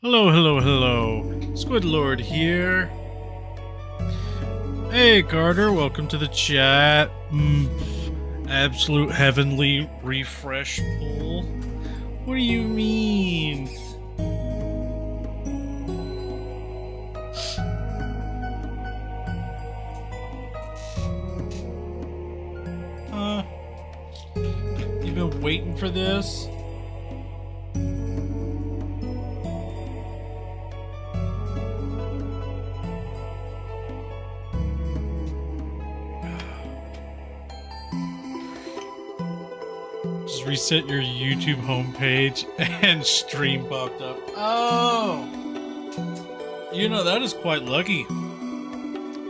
Hello, hello, hello. SquidLord here. Hey, Carter, welcome to the chat. Absolute heavenly refresh pool. What do you mean? You've been waiting for this? Just reset your YouTube homepage and stream popped up. Oh! You know, that is quite lucky.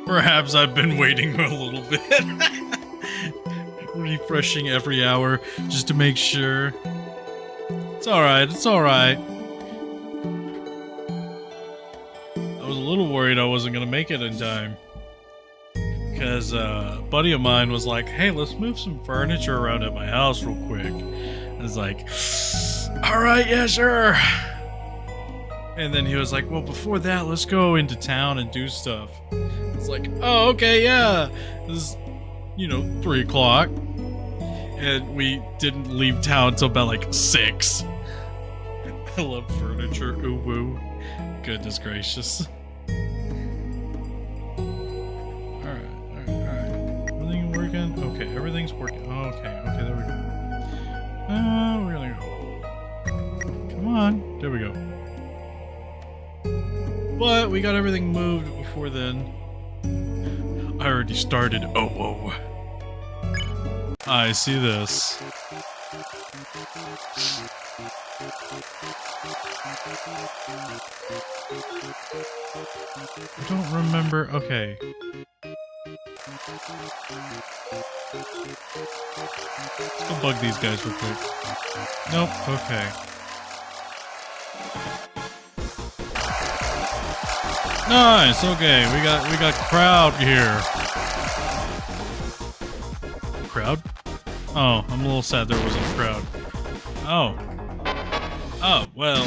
Perhaps I've been waiting a little bit. Refreshing every hour just to make sure. It's alright, it's alright. I was a little worried I wasn't gonna make it in time. Because a buddy of mine was like, hey, let's move some furniture around at my house real quick. I was like, alright, yeah, sure. And then he was like, well, before that, let's go into town and do stuff. I was like, oh, okay, yeah. This is, 3 o'clock. And we didn't leave town until about like 6. I love furniture, ooh woo. Goodness gracious. Okay, everything's working. Okay, there we go. We're gonna go. Come on. There we go. But we got everything moved before then. I already started. Oh, whoa. I see this. I don't remember. Okay. Let's go bug these guys real quick. Nope, okay. Nice, okay, we got crowd here. Crowd? Oh, I'm a little sad there wasn't a crowd. Oh. Oh, well.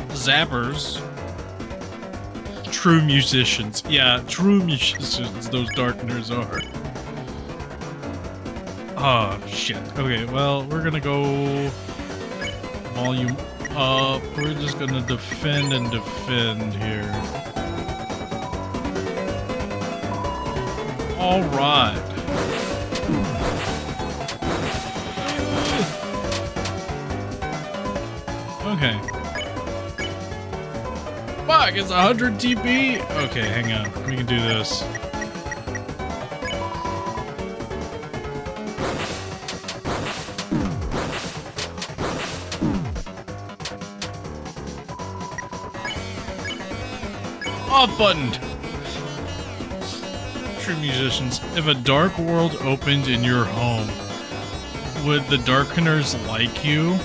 Zappers. True musicians. Yeah, true musicians, those darkeners are. Oh, shit. Okay, well, we're gonna go volume up. We're just gonna defend and defend here. Alright. Okay. Fuck, it's 100 TP? Okay, hang on. We can do this. Off buttoned! True musicians, if a dark world opened in your home, would the Darkeners like you?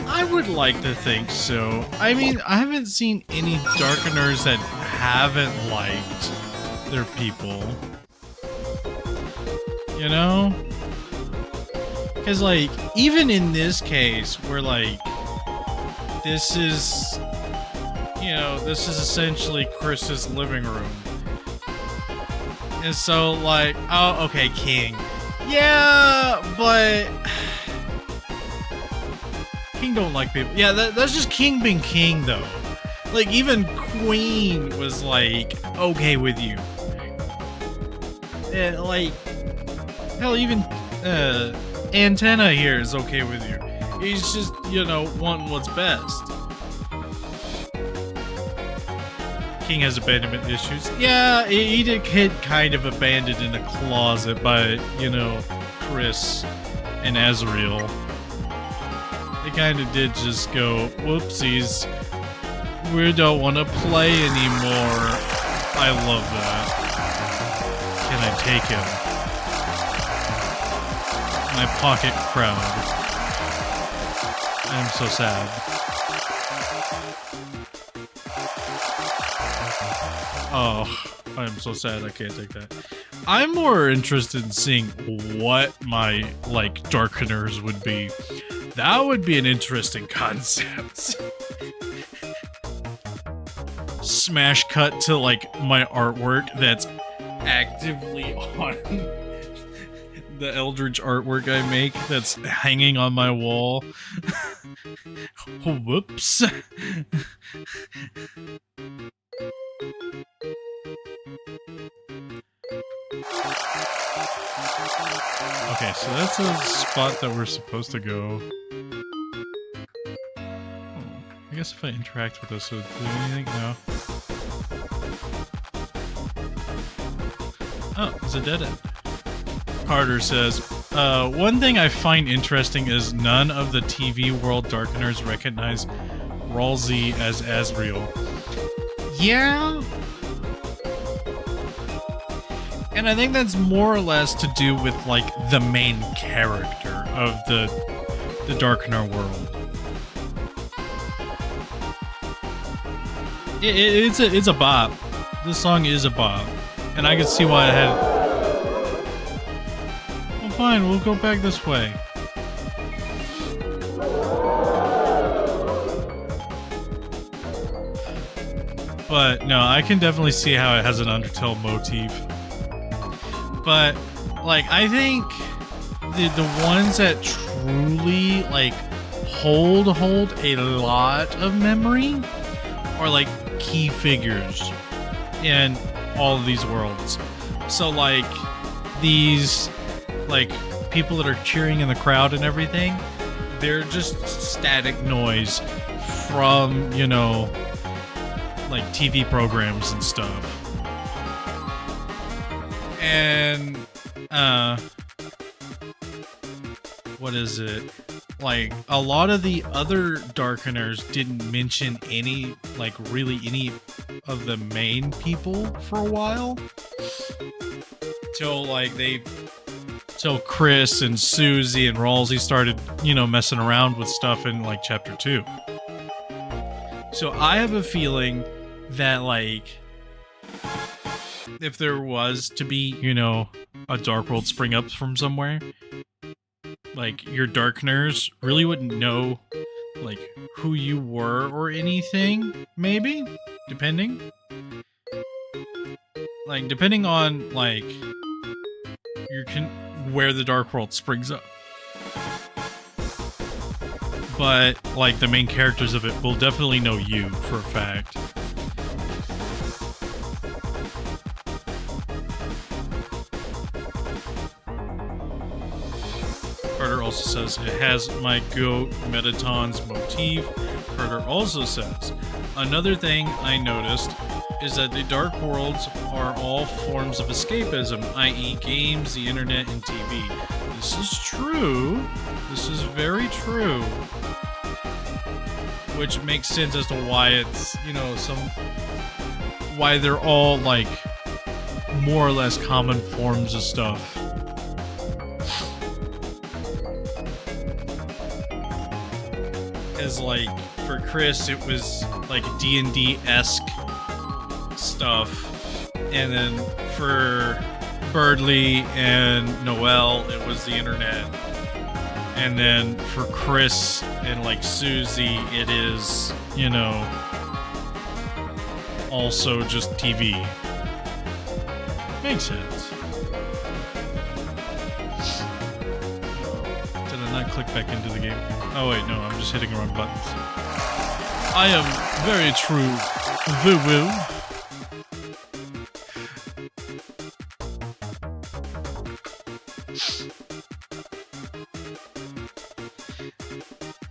I would like to think so. I mean, I haven't seen any Darkeners that haven't liked their people. You know? Because, like, even in this case, where, like, this is, this is essentially Chris's living room. And so, like, oh, okay, King. Yeah, but King don't like people. Yeah, that's just King being King, though. Like, even Queen was, like, okay with you. And, like, hell, even Antenna here is okay with you. He's just, wanting what's best. King has abandonment issues. Yeah, he did get kind of abandoned in a closet by, Chris and Azrael. They kind of did just go, whoopsies, we don't want to play anymore. I love that. Can I take him? My pocket crowd. I'm so sad. Oh, I'm so sad I can't take that. I'm more interested in seeing what my, like, Darkeners would be. That would be an interesting concept. Smash cut to like my artwork that's actively on the Eldritch artwork I make that's hanging on my wall. Whoops. Okay, so that's a spot that we're supposed to go. I guess if I interact with this, would do anything? No. Oh, it's a dead end. Carter says, one thing I find interesting is none of the TV world Darkeners recognize Ralsei as Asriel. Yeah. And I think that's more or less to do with, like, the main character of the Darkener world. It's a bop. This song is a bop. And I can see why it had... Well, fine, we'll go back this way. But, no, I can definitely see how it has an Undertale motif. But, like, I think the ones that truly, like, hold a lot of memory are, like, key figures in all of these worlds. So, like, these, like, people that are cheering in the crowd and everything, they're just static noise from, you know, like, TV programs and stuff. And, what is it? Like, a lot of the other Darkeners didn't mention any, like, really any of the main people for a while. Till Chris and Susie and Ralsei started, you know, messing around with stuff in, like, Chapter 2. So I have a feeling that, like, if there was to be, you know, a Dark World spring up from somewhere, like, your Darkeners really wouldn't know, like, who you were or anything, maybe? Depending? Like, depending on, like, where the Dark World springs up. But, like, the main characters of it will definitely know you for a fact. Carter also says, it has my goat Metaton's motif. Carter also says, another thing I noticed is that the Dark Worlds are all forms of escapism, i.e. games, the internet, and TV. This is true. This is very true. Which makes sense as to why it's, you know, why they're all, like, more or less common forms of stuff. As, like, for Chris, it was, like, D&D-esque stuff. And then for Birdley and Noelle, it was the internet. And then for Chris and, like, Susie, it is, you know, also just TV. Makes sense. Did I not click back into the game? Oh wait, no, I'm just hitting the wrong buttons. I am very true. Woo-woo.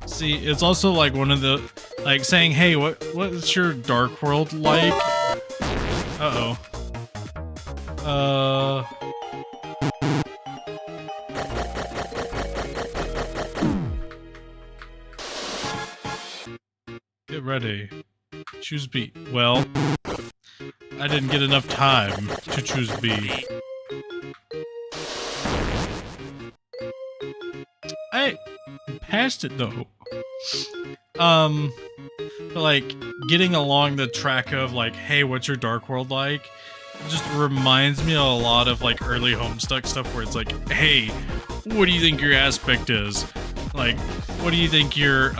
See, it's also like one of the, like, saying, hey, what's your Dark World like? Uh-oh. Get ready. Choose B. Well, I didn't get enough time to choose B. I passed it though. But like getting along the track of like, hey, what's your Dark World like? It just reminds me of a lot of like early Homestuck stuff where it's like, hey, what do you think your aspect is? Like, what do you think your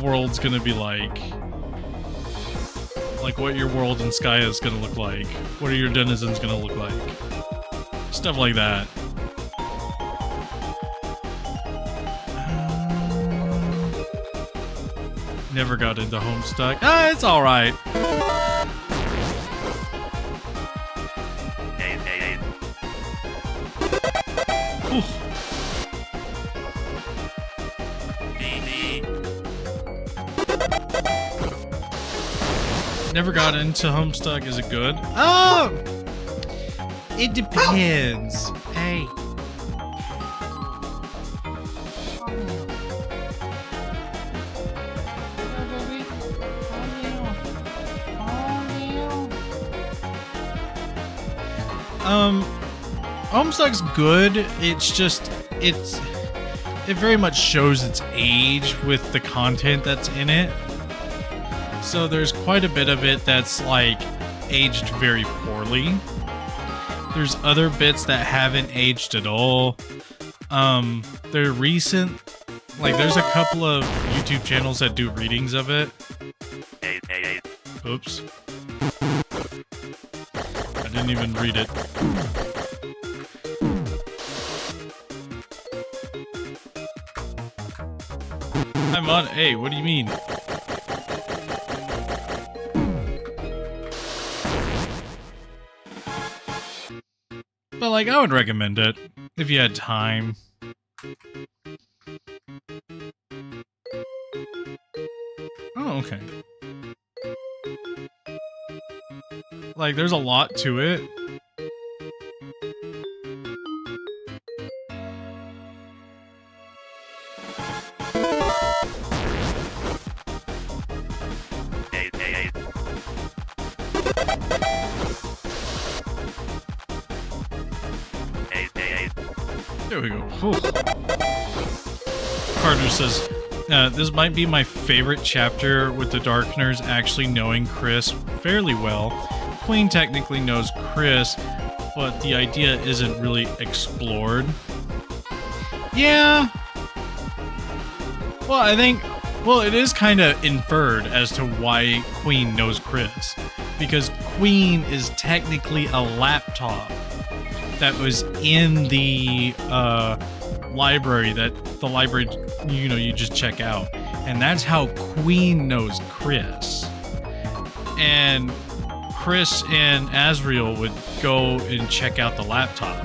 world's gonna be like? Like, what your world in Sky is gonna look like? What are your denizens gonna look like? Stuff like that. Never got into Homestuck. Ah, it's alright. Never got into Homestuck. Is it good? Oh! It depends. Hey. Homestuck's good. It's just, it very much shows its age with the content that's in it. So there's quite a bit of it that's like aged very poorly. There's other bits that haven't aged at all. They're recent. Like, there's a couple of YouTube channels that do readings of it. Oops. I didn't even read it. I'm on A. What do you mean? But, like, I would recommend it if you had time. Oh, okay. Like, there's a lot to it. There we go. Whew. Carter says, this might be my favorite chapter with the Darkeners actually knowing Chris fairly well. Queen technically knows Chris, but the idea isn't really explored. Yeah. Well, I think, well, it is kind of inferred as to why Queen knows Chris. Because Queen is technically a laptop that was in the library, that the library, you know, you just check out. And that's how Queen knows Chris. And Chris and Azrael would go and check out the laptop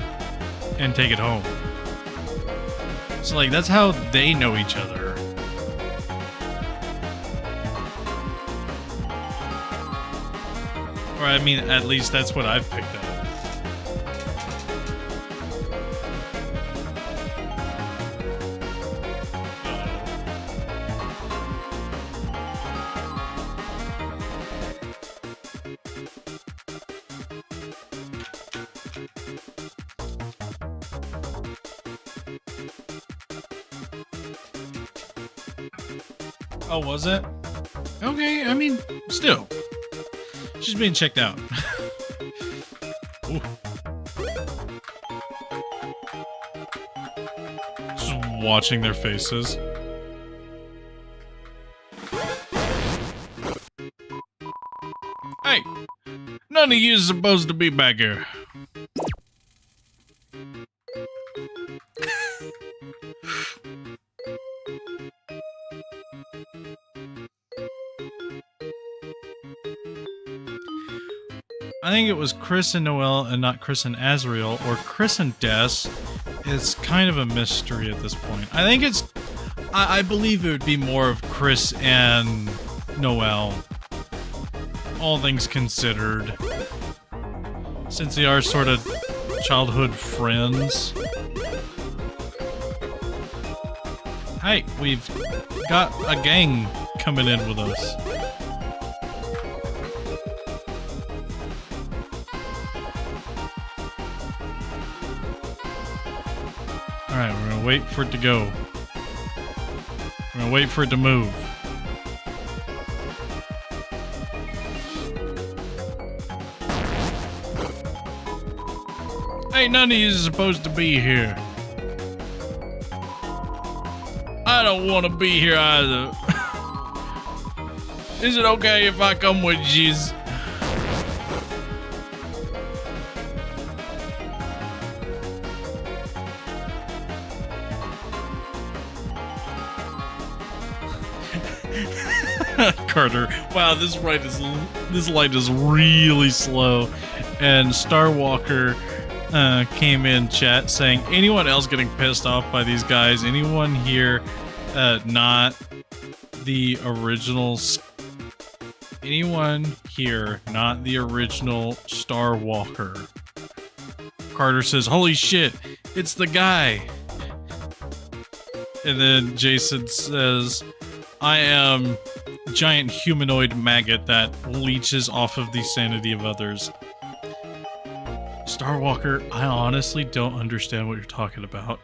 and take it home. So, like, that's how they know each other. Or, I mean, at least that's what I've picked up. Oh, was it? Okay, I mean, still. She's being checked out. Just watching their faces. Hey! None of you is supposed to be back here. I think it was Chris and Noel and not Chris and Azrael, or Chris and Des. It's kind of a mystery at this point. I think it's... I believe it would be more of Chris and Noel. All things considered. Since they are sort of childhood friends. Hey, we've got a gang coming in with us. Alright, we're gonna wait for it to go. We're gonna wait for it to move. Hey, none of you is supposed to be here. I don't want to be here either. Is it okay if I come with yous? Carter, wow, this light is really slow. And Starwalker came in chat saying, anyone else getting pissed off by these guys? Anyone here not the original? Anyone here not the original Starwalker? Carter says, holy shit, it's the guy. And then Jason says, I am a giant humanoid maggot that leeches off of the sanity of others. Starwalker, I honestly don't understand what you're talking about.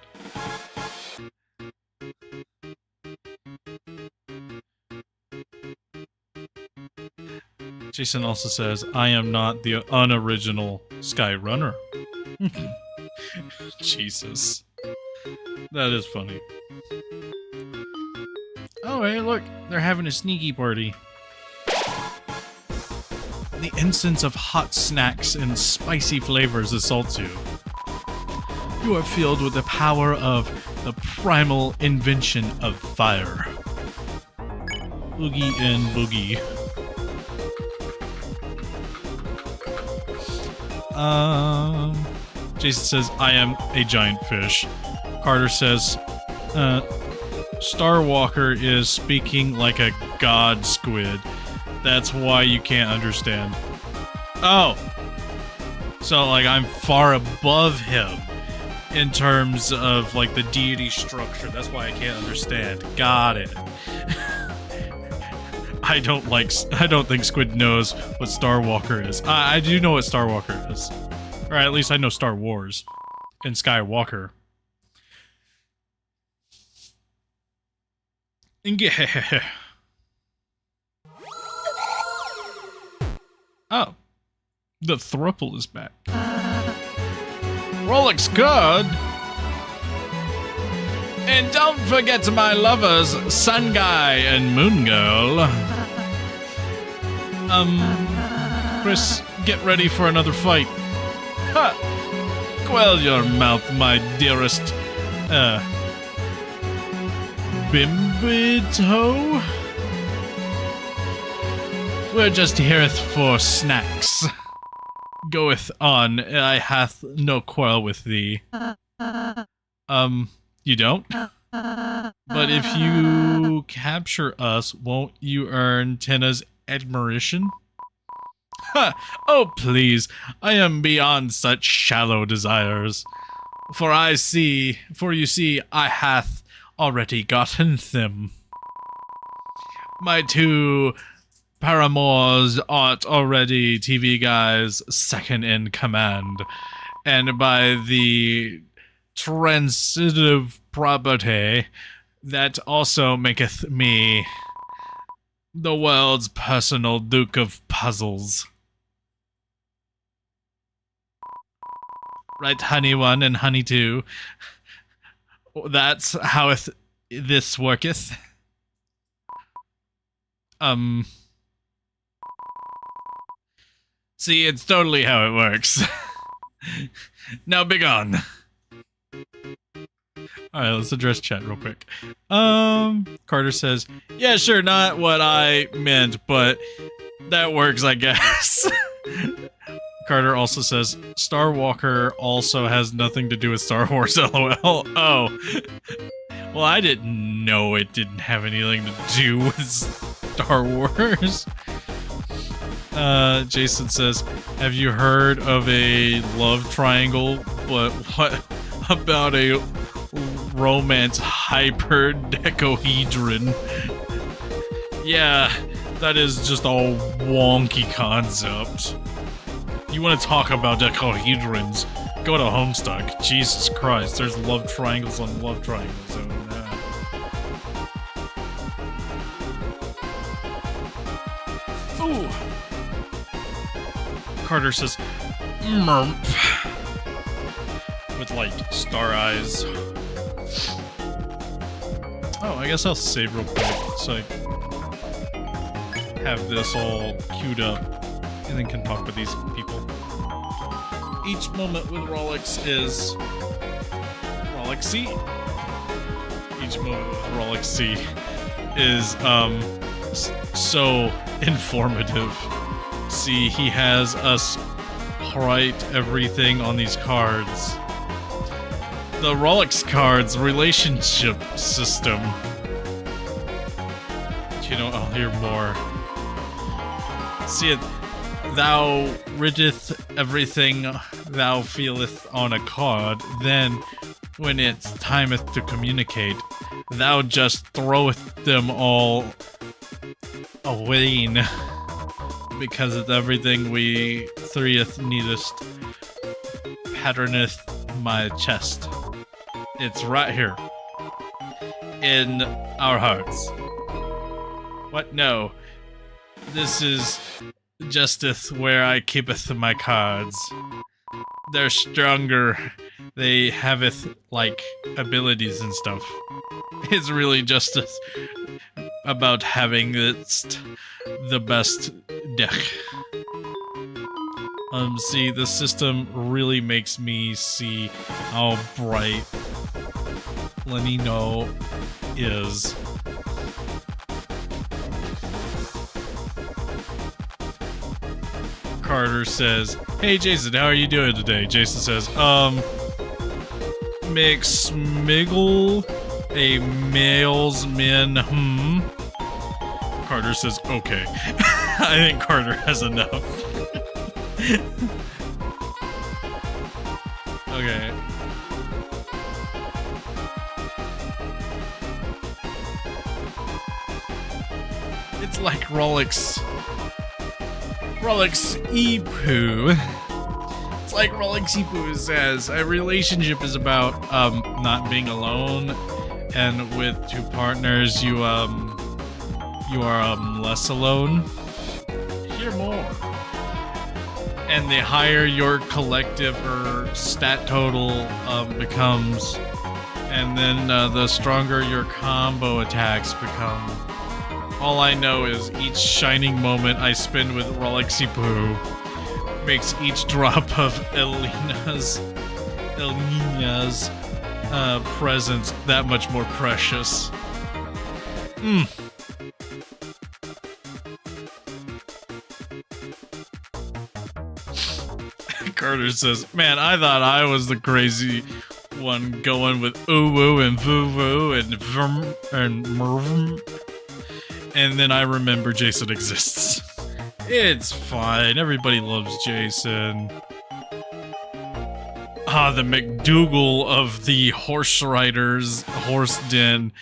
Jason also says, I am not the unoriginal Skyrunner. Jesus. That is funny. Oh, hey, look, they're having a sneaky party. The incense of hot snacks and spicy flavors assaults you. You are filled with the power of the primal invention of fire. Oogie and boogie. Jason says, I am a giant fish. Carter says, Starwalker is speaking like a god squid. That's why you can't understand. Oh. So, like, I'm far above him in terms of, like, the deity structure. That's why I can't understand. Got it. I don't think Squid knows what Starwalker is. I do know what Starwalker is. Or at least I know Star Wars and Skywalker. Yeah. Oh. The thruple is back. Well, looks good. And don't forget my lovers, Sun Guy and Moon Girl. Chris, get ready for another fight. Ha! Quell your mouth, my dearest, Bimbito? We're just hereth for snacks. Goeth on, I hath no quarrel with thee. You don't? But if you capture us, won't you earn Tenna's admiration? Ha! Oh, please, I am beyond such shallow desires. For you see, I hath already gotten them. My two paramours art already TV guys second in command, and by the transitive property that also maketh me the world's personal Duke of Puzzles. Right, honey one and honey two. That's how this worketh. See, it's totally how it works. Now begone. Alright, let's address chat real quick. Carter says, yeah, sure, not what I meant, but that works, I guess. Carter also says, Starwalker also has nothing to do with Star Wars, lol. Oh. Well, I didn't know it didn't have anything to do with Star Wars. Jason says, have you heard of a love triangle? But what about a romance hyper-decohedron? Yeah, that is just a wonky concept. You want to talk about decohedrons? Go to Homestuck. Jesus Christ, there's love triangles on love triangles. Oh, no. Ooh. Carter says, Merp. With, like, star eyes. Oh, I guess I'll save real quick so I have this all queued up and then can talk with these people. Each moment with Rolex is Rolexy. Each moment with Rolexy is so informative. See, he has us write everything on these cards. The Rolex cards relationship system. You know, I'll hear more. See it, thou writeth everything thou feeleth on a card, then when it timeth to communicate, thou just throweth them all away, because it's everything we threeth needest patterneth my chest. It's right here in our hearts. What? No. This is justeth where I keepeth my cards. They're stronger. They haveth, like, abilities and stuff. It's really just about having the best deck. See, the system really makes me see how bright Lenino is. Carter says, "Hey Jason, how are you doing today?" Jason says, McSmiggle, a male's men, Carter says, okay. I think Carter has enough. Okay. It's like Rolex Eepy. It's like Rolex Eepy says, a relationship is about not being alone, and with two partners you are less alone. Hear more. And the higher your collective or stat total becomes, and then the stronger your combo attacks become. All I know is each shining moment I spend with Rolex Eepy makes each drop of Elina's presence that much more precious. Carter says, man, I thought I was the crazy one going with ooh-woo and voo-woo and vrm and mrvm. And then I remember Jason exists. It's fine. Everybody loves Jason. Ah, the McDougal of the horse riders, horse den,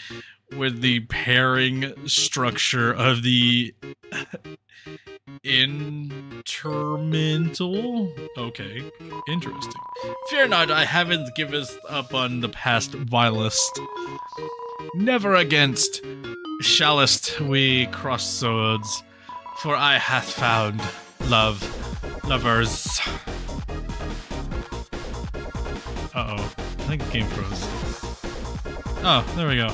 with the pairing structure of the intermental. Okay, interesting. Fear not, I haven't given up on the past vilest. Never against shallest we cross swords, for I hath found lovers. Uh-oh, I think the game froze. Oh, there we go.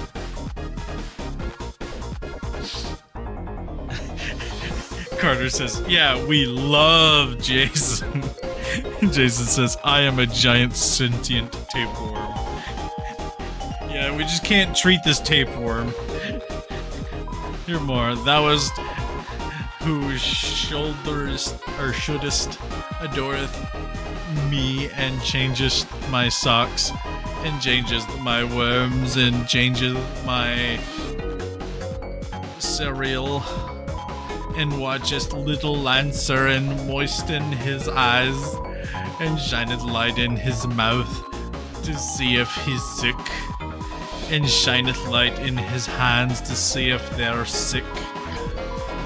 Carter says, yeah, we love Jason. Jason says, I am a giant sentient tapeworm. Yeah, we just can't treat this tapeworm. Hear more. That was who shouldest adoreth me and changeth my socks and changeth my worms and changeth my cereal and watcheth little Lancer and moisten his eyes and shineth light in his mouth to see if he's sick and shineth light in his hands to see if they're sick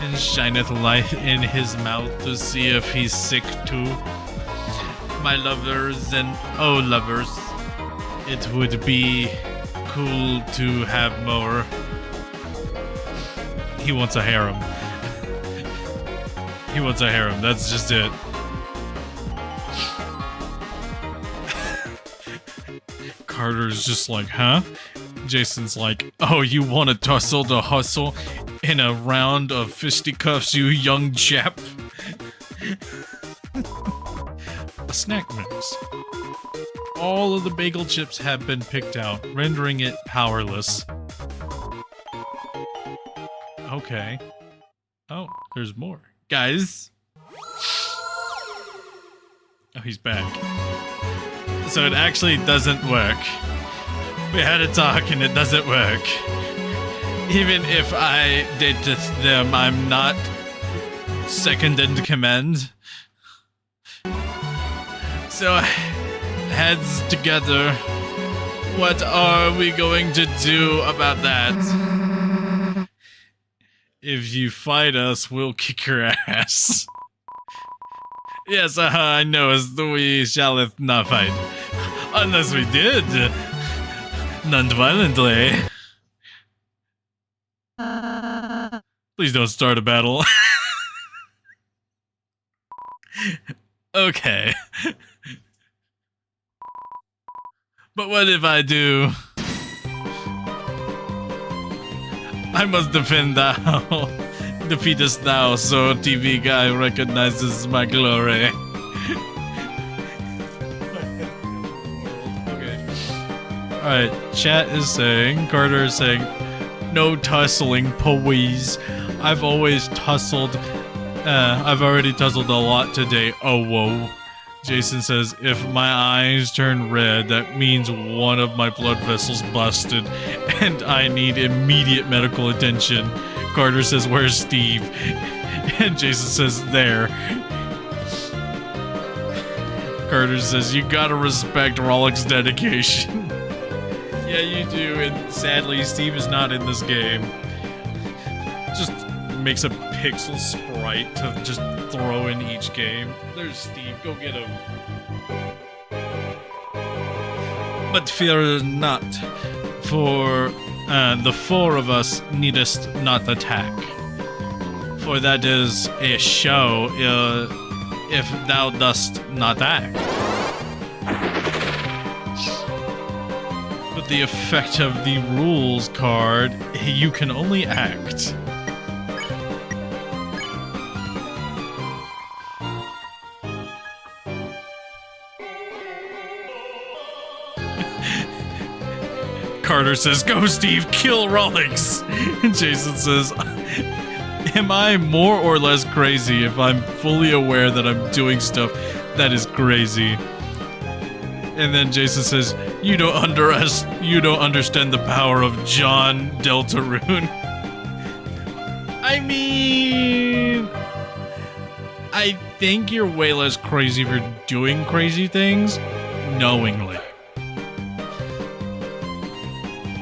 and shineth light in his mouth to see if he's sick too. My lovers and oh lovers, it would be cool to have more. He wants a harem. He wants a harem, that's just it. Carter's just like, huh? Jason's like, oh, you want to tussle to hustle in a round of fisticuffs, you young chap? A snack mix. All of the bagel chips have been picked out, rendering it powerless. Okay. Oh, there's more. Guys. Oh, he's back. So it actually doesn't work. We had a talk and it doesn't work. Even if I did them, I'm not second in command. So, heads together. What are we going to do about that? If you fight us, we'll kick your ass. Yes, I know, as we shall not fight. Unless we did. Non-violently. Please don't start a battle. Okay. But what if I do? I must defend thou. Defeat us thou, so TV guy recognizes my glory. Okay. Alright, chat is saying, Carter is saying, no tussling, please. I've always tussled. I've already tussled a lot today. Oh, whoa. Jason says, if my eyes turn red, that means one of my blood vessels busted, and I need immediate medical attention. Carter says, where's Steve? And Jason says, there. Carter says, you gotta respect Rollick's dedication. Yeah, you do, and sadly, Steve is not in this game. Just makes a pixel sprite to just throw in each game. There's Steve, go get him. But fear not, for the four of us needest not attack. For that is a show if thou dost not act. With the effect of the rules card, you can only act. Carter says, go Steve, kill Rollix. Jason says, am I more or less crazy if I'm fully aware that I'm doing stuff that is crazy? And then Jason says, you don't understand the power of John Detarune. I mean, I think you're way less crazy if you're doing crazy things knowingly.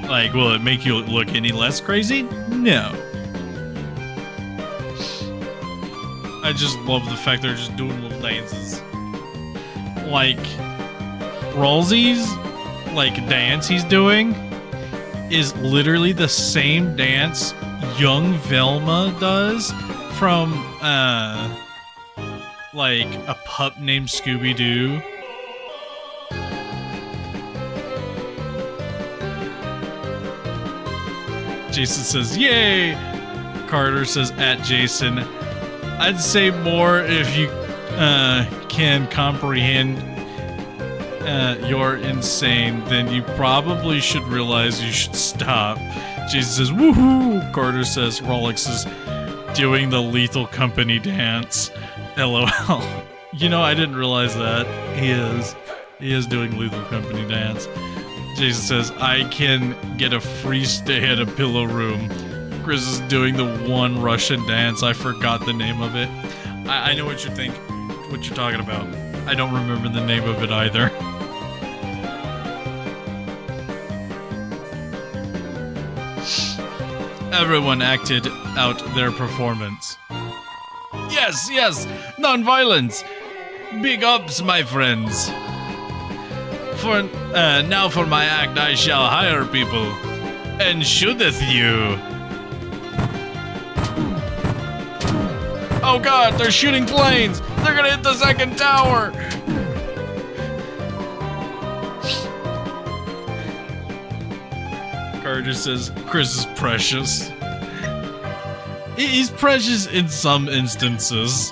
Like, will it make you look any less crazy? No. I just love the fact they're just doing little dances. Like, Rollsy's, like, dance he's doing is literally the same dance young Velma does from, like, a pup named Scooby-Doo. Jason says, yay! Carter says, at Jason, I'd say more if you can comprehend you're insane, then you probably should realize you should stop. Jason says, woohoo! Carter says, Rolex is doing the Lethal Company dance. LOL. You know, I didn't realize that. He is doing Lethal Company dance. Jason says, I can get a free stay at a pillow room. Chris is doing the one Russian dance. I forgot the name of it. I know what you're talking about. I don't remember the name of it either. Everyone acted out their performance. Yes, yes, non-violence. Big ups, my friends. For now for my act I shall hire people, and shooteth you. Oh god, they're shooting planes! They're gonna hit the second tower! Carter says Chris is precious. He's precious in some instances.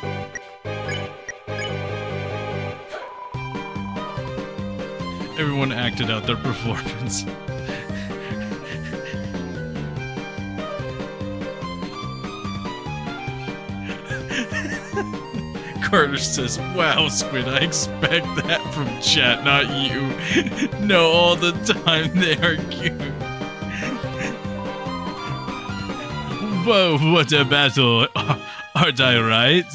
Everyone acted out their performance. Carter says, wow, Squid, I expect that from chat, not you. No, all the time they are cute. Whoa, what a battle. Aren't I right?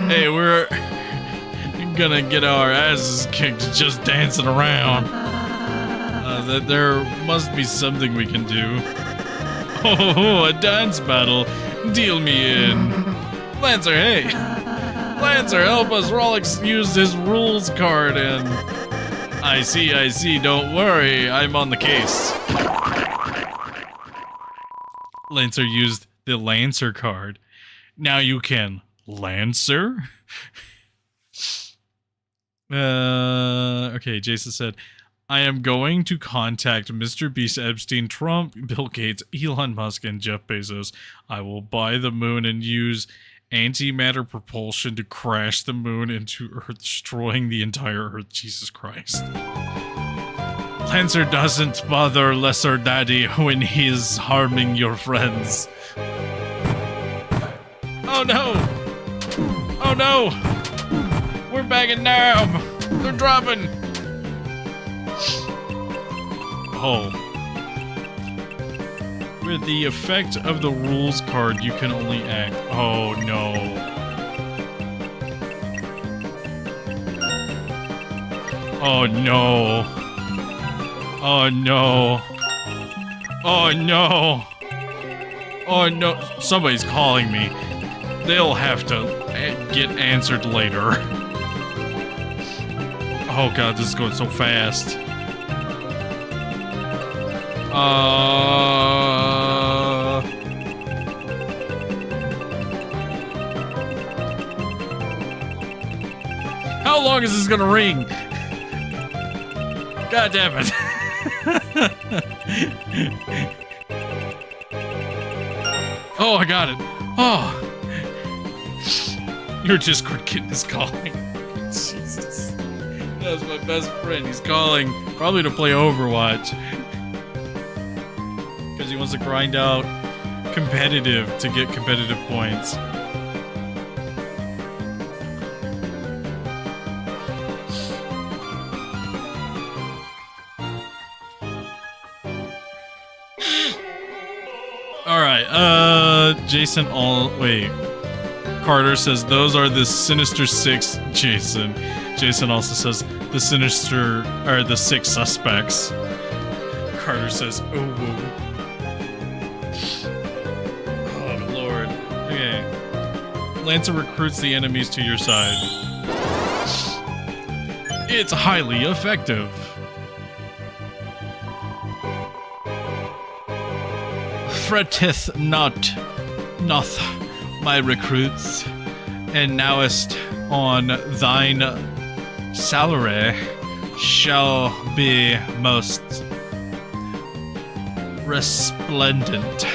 Hey, we're gonna get our asses kicked just dancing around. That there must be something we can do. Oh, a dance battle. Deal me in. Lancer, hey! Lancer, help us! Rolex used his rules card and... I see, don't worry, I'm on the case. Lancer used the Lancer card. Now you can... Lancer? Okay, Jason said, I am going to contact Mr. Beast, Epstein, Trump, Bill Gates, Elon Musk, and Jeff Bezos. I will buy the moon and use antimatter propulsion to crash the moon into Earth, destroying the entire Earth. Jesus Christ. Lancer doesn't bother Lesser Daddy when he's harming your friends. Oh no! Oh no! We're backing down! They're dropping! Oh. With the effect of the rules card, you can only act. Oh no. Oh no. Oh no. Oh no. Oh no. Somebody's calling me. They'll have to get answered later. Oh god, this is going so fast. How long is this gonna ring? God damn it. Oh, I got it. Oh. Your Discord kitten is calling. Jesus. That was my best friend. He's calling probably to play Overwatch. Because he wants to grind out competitive to get competitive points. Alright, Jason wait. Carter says, those are the Sinister Six, Jason. Jason also says, the the six suspects. Carter says, oh, whoa. Oh, Lord. Okay. Lancer recruits the enemies to your side. It's highly effective. Fretteth not, my recruits, and nowest on thine salary shall be most resplendent.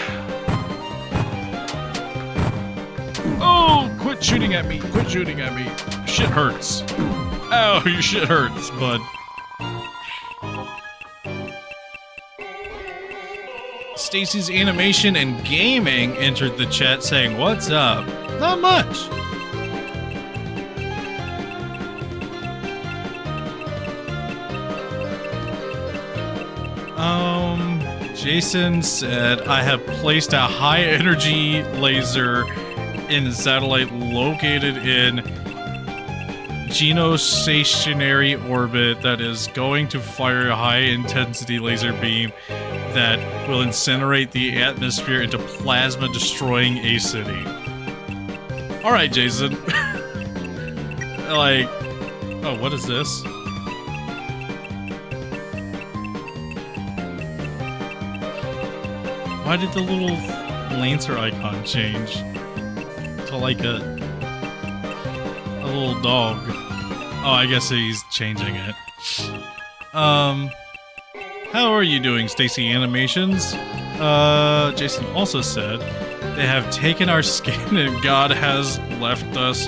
Oh, quit shooting at me, quit shooting at me. Shit hurts. Oh, your shit hurts, bud. Stacy's Animation and Gaming entered the chat saying, what's up? Not much. Jason said, I have placed a high energy laser in the satellite located in geostationary orbit that is going to fire a high intensity laser beam that will incinerate the atmosphere into plasma, destroying a city. Alright, Jason. Like, oh, what is this? Why did the little Lancer icon change to like a little dog? Oh, I guess he's changing it. How are you doing, Stacy Animations? Jason also said, they have taken our skin and God has left us.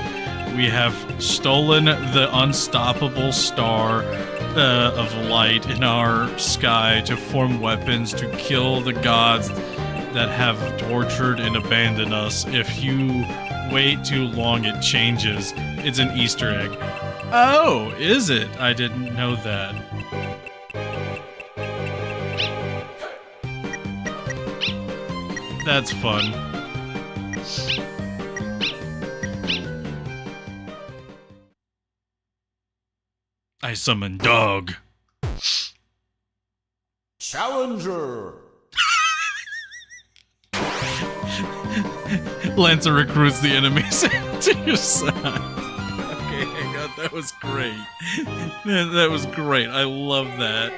We have stolen the unstoppable star of light in our sky to form weapons to kill the gods that have tortured and abandoned us. If you wait too long, it changes. It's an Easter egg. Oh, is it? I didn't know that. That's fun. I summon dog. Challenger. Lancer recruits the enemies to your side. Okay, hang on. That was great. Man, that was great. I love that.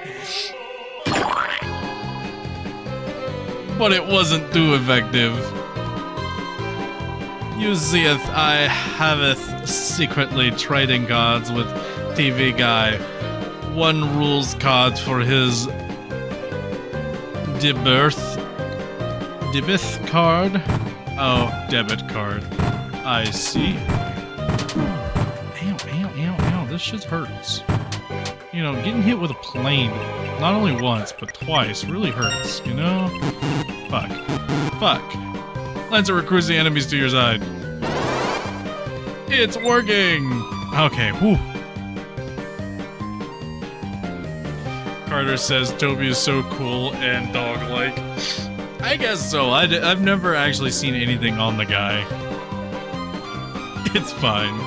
But it wasn't too effective. You seeth, I haveth secretly trading cards with TV Guy. One rules cards for his debith card. Oh, debit card. I see. Ow, ow, ow, ow. This shit hurts. You know, getting hit with a plane, not only once, but twice, really hurts, you know? Fuck. Fuck. Lancer recruits the enemies to your side. It's working! Okay, whew. Carter says Toby is so cool and dog-like. I guess so. I've never actually seen anything on the guy. It's fine.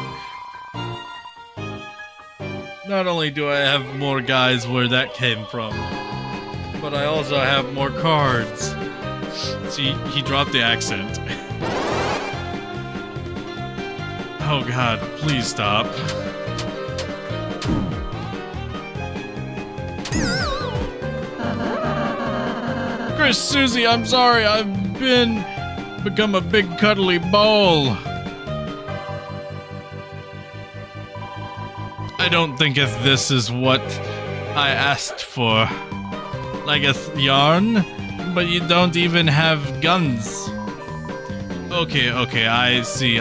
Not only do I have more guys where that came from, but I also have more cards. See, he dropped the accent. Oh god, please stop. Chris, Susie, I'm sorry, I've become a big cuddly ball. I don't think if this is what I asked for. Like a yarn, but you don't even have guns. Okay, I see.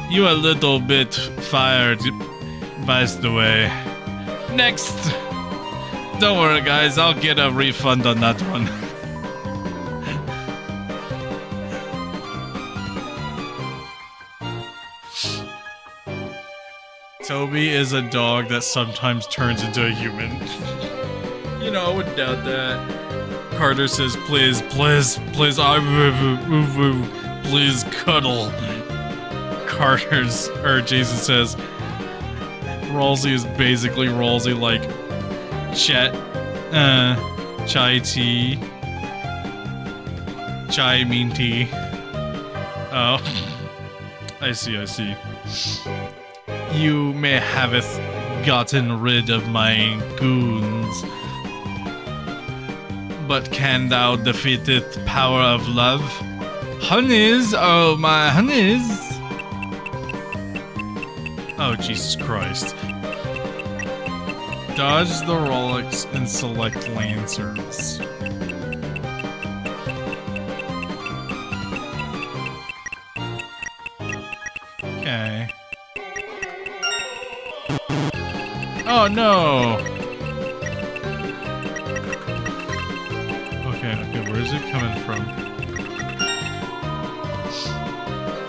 You a little bit fired, by the way. Next! Don't worry, guys, I'll get a refund on that one. Toby is a dog that sometimes turns into a human. You know, I wouldn't doubt that. Carter says, please, please cuddle. Jason says, Ralsei is basically Ralsei like Chet, chai tea, chai mean tea. Oh, I see. You may haveth gotten rid of my goons, but can thou defeat the power of love? Honeys, oh my honeys! Oh, Jesus Christ. Dodge the Rolex and select Lancers. Okay. Oh no! Okay, where's it coming from?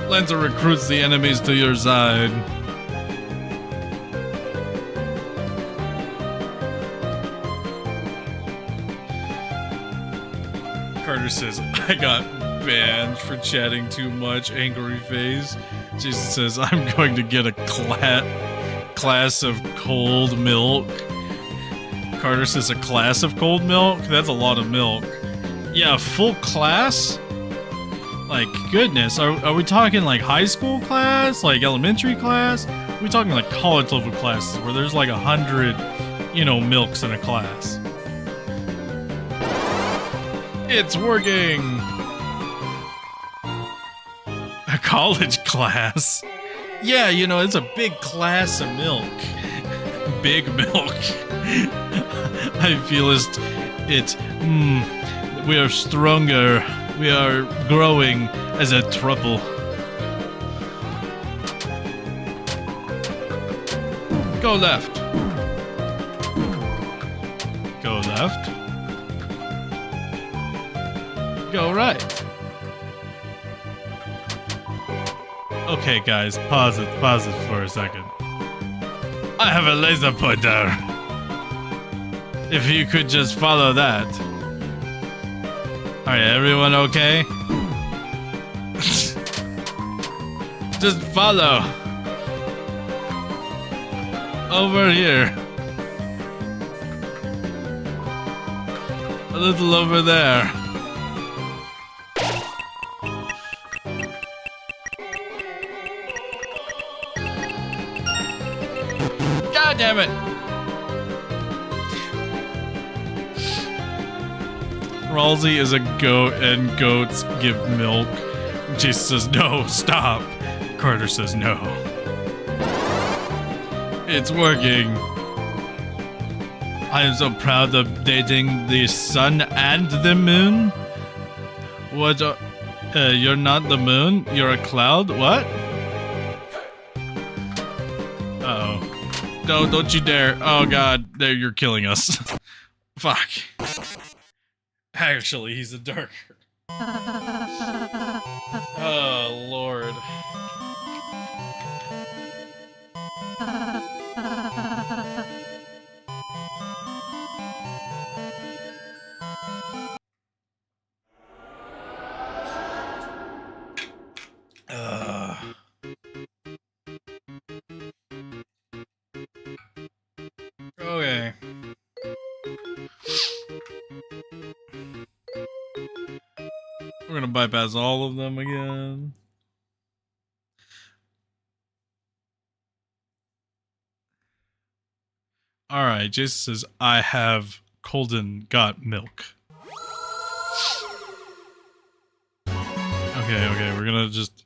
Lancer recruits the enemies to your side. Carter says, I got banned for chatting too much, angry face. Jason says, I'm going to get a class of cold milk. Carter says, a class of cold milk? That's a lot of milk. Yeah, a full class? Like, goodness, are we talking like high school class? Like elementary class? Are we talking like college level classes where there's like 100, milks in a class? It's working! A college class? Yeah, it's a big class of milk. Big milk. I feel it. We are stronger. We are growing as a trouble. Go left. Go left. Go right. Okay, guys, pause it for a second. I have a laser pointer. If you could just follow that. Alright, everyone okay? Just follow. Over here. A little over there. God damn it! Ralsei is a goat and goats give milk. Jason says no, stop. Carter says no. It's working. I am so proud of dating the sun and the moon. What? You're not the moon? You're a cloud? What? Uh-oh. No, don't you dare. Oh god, there you're killing us. Fuck. Actually, he's a darker. Oh, Lord. Okay. We're gonna bypass all of them again. Alright, Jason says, I have Colden got milk. Okay, we're gonna just...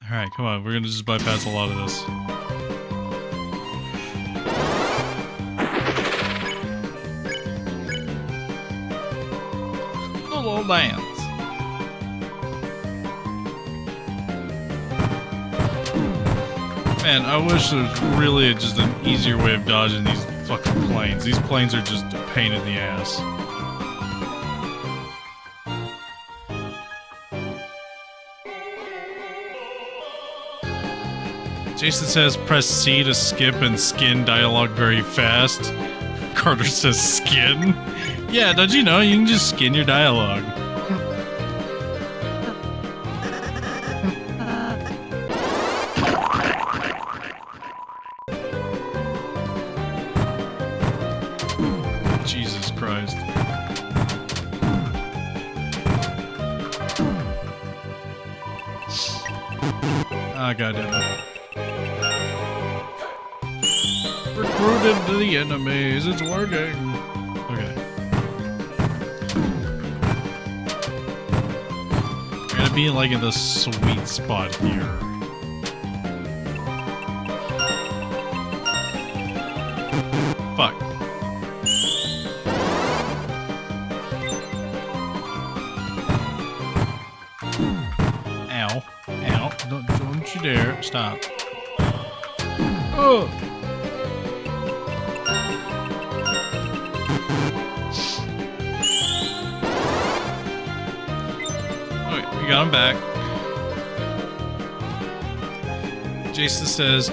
Alright, come on, we're gonna just bypass a lot of this. Little dance. Man, I wish there was really just an easier way of dodging these fucking planes. These planes are just a pain in the ass. Jason says press C to skip and skin dialogue very fast. Carter says skin? Yeah, don't you know? You can just skin your dialogue. Jesus Christ. Ah, goddamn it. Recruited to the enemies, it's working. Okay. We're gonna be like in the sweet spot here. Fuck. Ow. Ow. Don't you dare. Stop. Oh! We got him back. Jason says,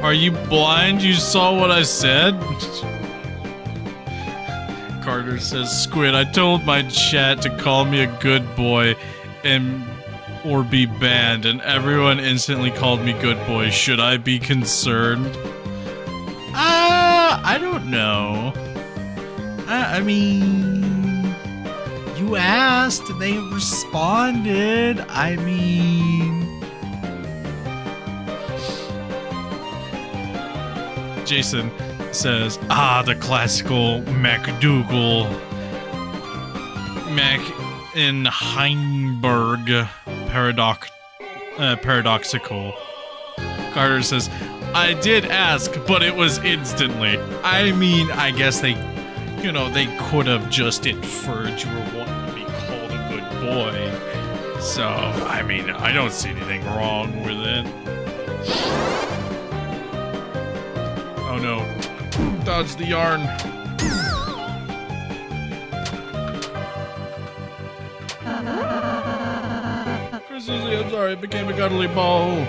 are you blind? You saw what I said? Carter says, Squid, I told my chat to call me a good boy or be banned, and everyone instantly called me good boy. Should I be concerned? I don't know. I mean... You asked, they responded. I mean... Jason says, the classical MacDougal. in Heinberg paradoxical. Carter says, I did ask, but it was instantly. I mean, I guess they could have just inferred you were wanting to be called a good boy. So, I mean, I don't see anything wrong with it. Oh no. Dodge the yarn. Chris, I'm sorry, it became a cuddly ball.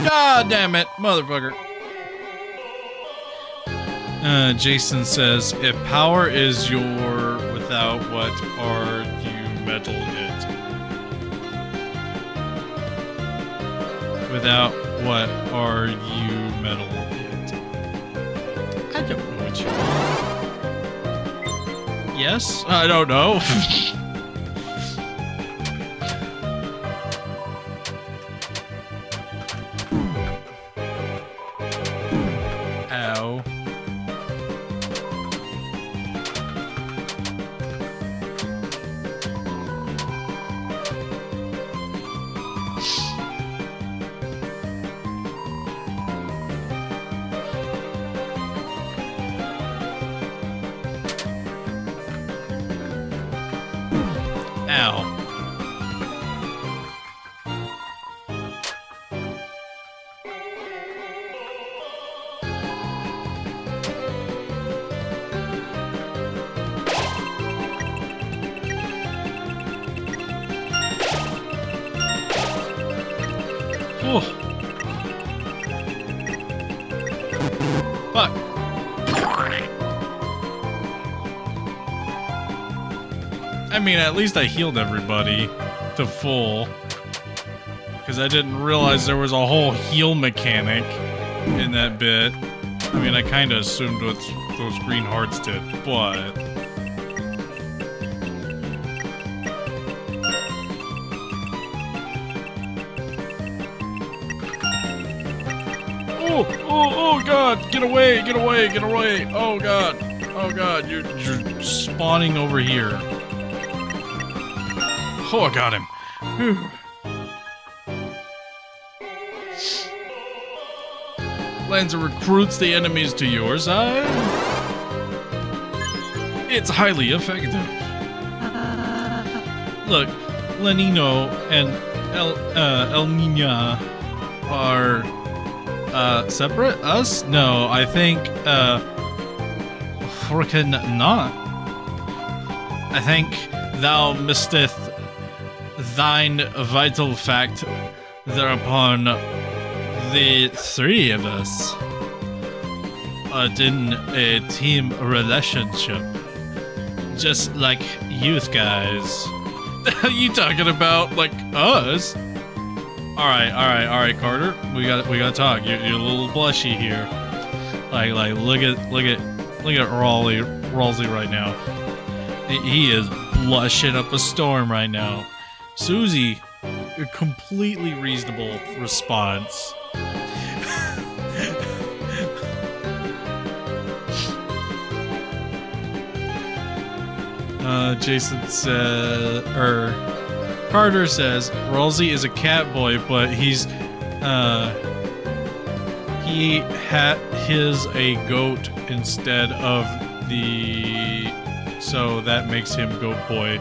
God damn it, motherfucker. Jason says, if power is your without what are you metal it? Without what are you metal it? I don't know what you mean. Yes? I don't know. Fuck. I mean, at least I healed everybody to full. Because I didn't realize there was a whole heal mechanic in that bit. I mean, I kind of assumed what those green hearts did, but... Oh god, get away, get away, get away. Oh god, you're spawning over here. Oh, I got him. Whew. Lanza recruits the enemies to your side. It's highly effective. Look, Lenino and El Nina are separate? Us? No, I think, frickin' not. I think thou misteth thine vital fact thereupon the three of us are in a team relationship. Just like youth guys. What are you talking about? Like us? Alright, Carter. We gotta talk. You're a little blushy here. Like, look at Ralsei right now. He is blushing up a storm right now. Susie, a completely reasonable response. Jason said, Carter says, Ralsei is a cat boy, but he had a goat instead of so that makes him goat boy.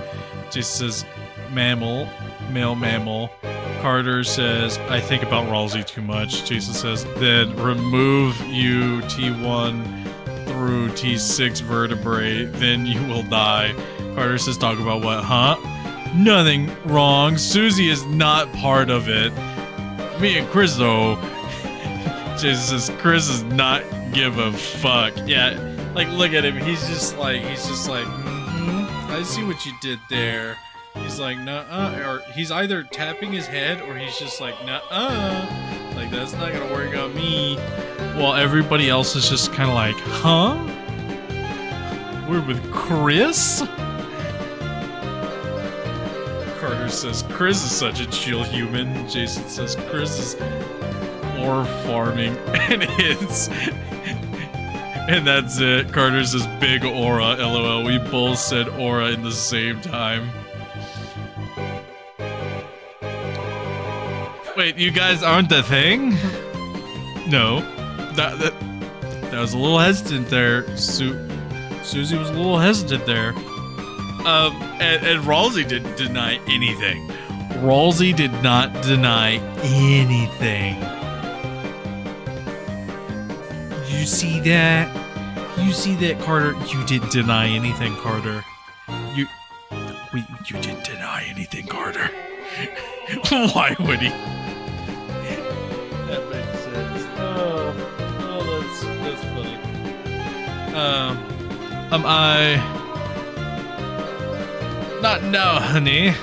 Jason says, male mammal. Carter says, I think about Ralsei too much. Jason says, then remove you T1 through T6 vertebrae, then you will die. Carter says, talk about what, huh? Nothing wrong. Susie is not part of it. Me and Chris, though. Jason says, Chris does not give a fuck. Yeah, like, look at him. He's just like, I see what you did there. He's like, nuh-uh, or he's either tapping his head or he's just like, nuh-uh. Like, that's not gonna work on me. While everybody else is just kind of like, huh? We're with Chris? Carter says, Chris is such a chill human. Jason says, Chris is ore farming. And that's it. Carter says, big aura, lol. We both said aura in the same time. Wait, you guys aren't the thing? No. That was a little hesitant there. Susie was a little hesitant there. And Ralsei didn't deny anything. Ralsei did not deny anything. You see that? You see that, Carter? You didn't deny anything, Carter. You didn't deny anything, Carter. Why would he? That makes sense. Oh, that's funny. Not now, honey.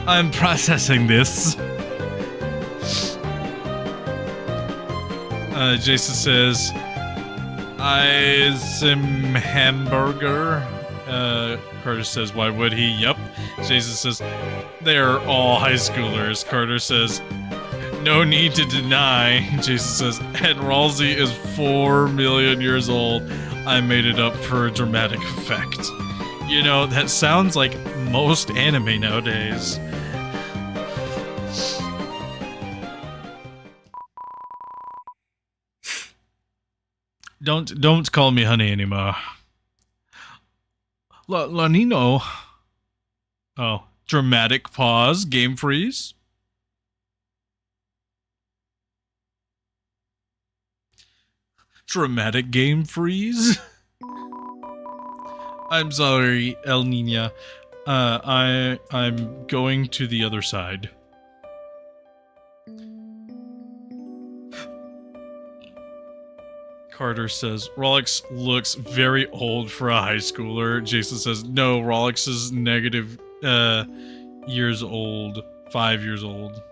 I'm processing this. Jason says, I some hamburger. Carter says, why would he? Yep. Jason says, they're all high schoolers. Carter says, no need to deny. Jason says, and Ralsei is 4 million years old. I made it up for a dramatic effect. You know, that sounds like most anime nowadays. Don't call me honey anymore. Lanino. Oh, dramatic pause. Game freeze. Dramatic game freeze. I'm sorry, El Nina. I'm going to the other side. Carter says, Rolex looks very old for a high schooler. Jason says, no, Rolex is negative years old. 5 years old.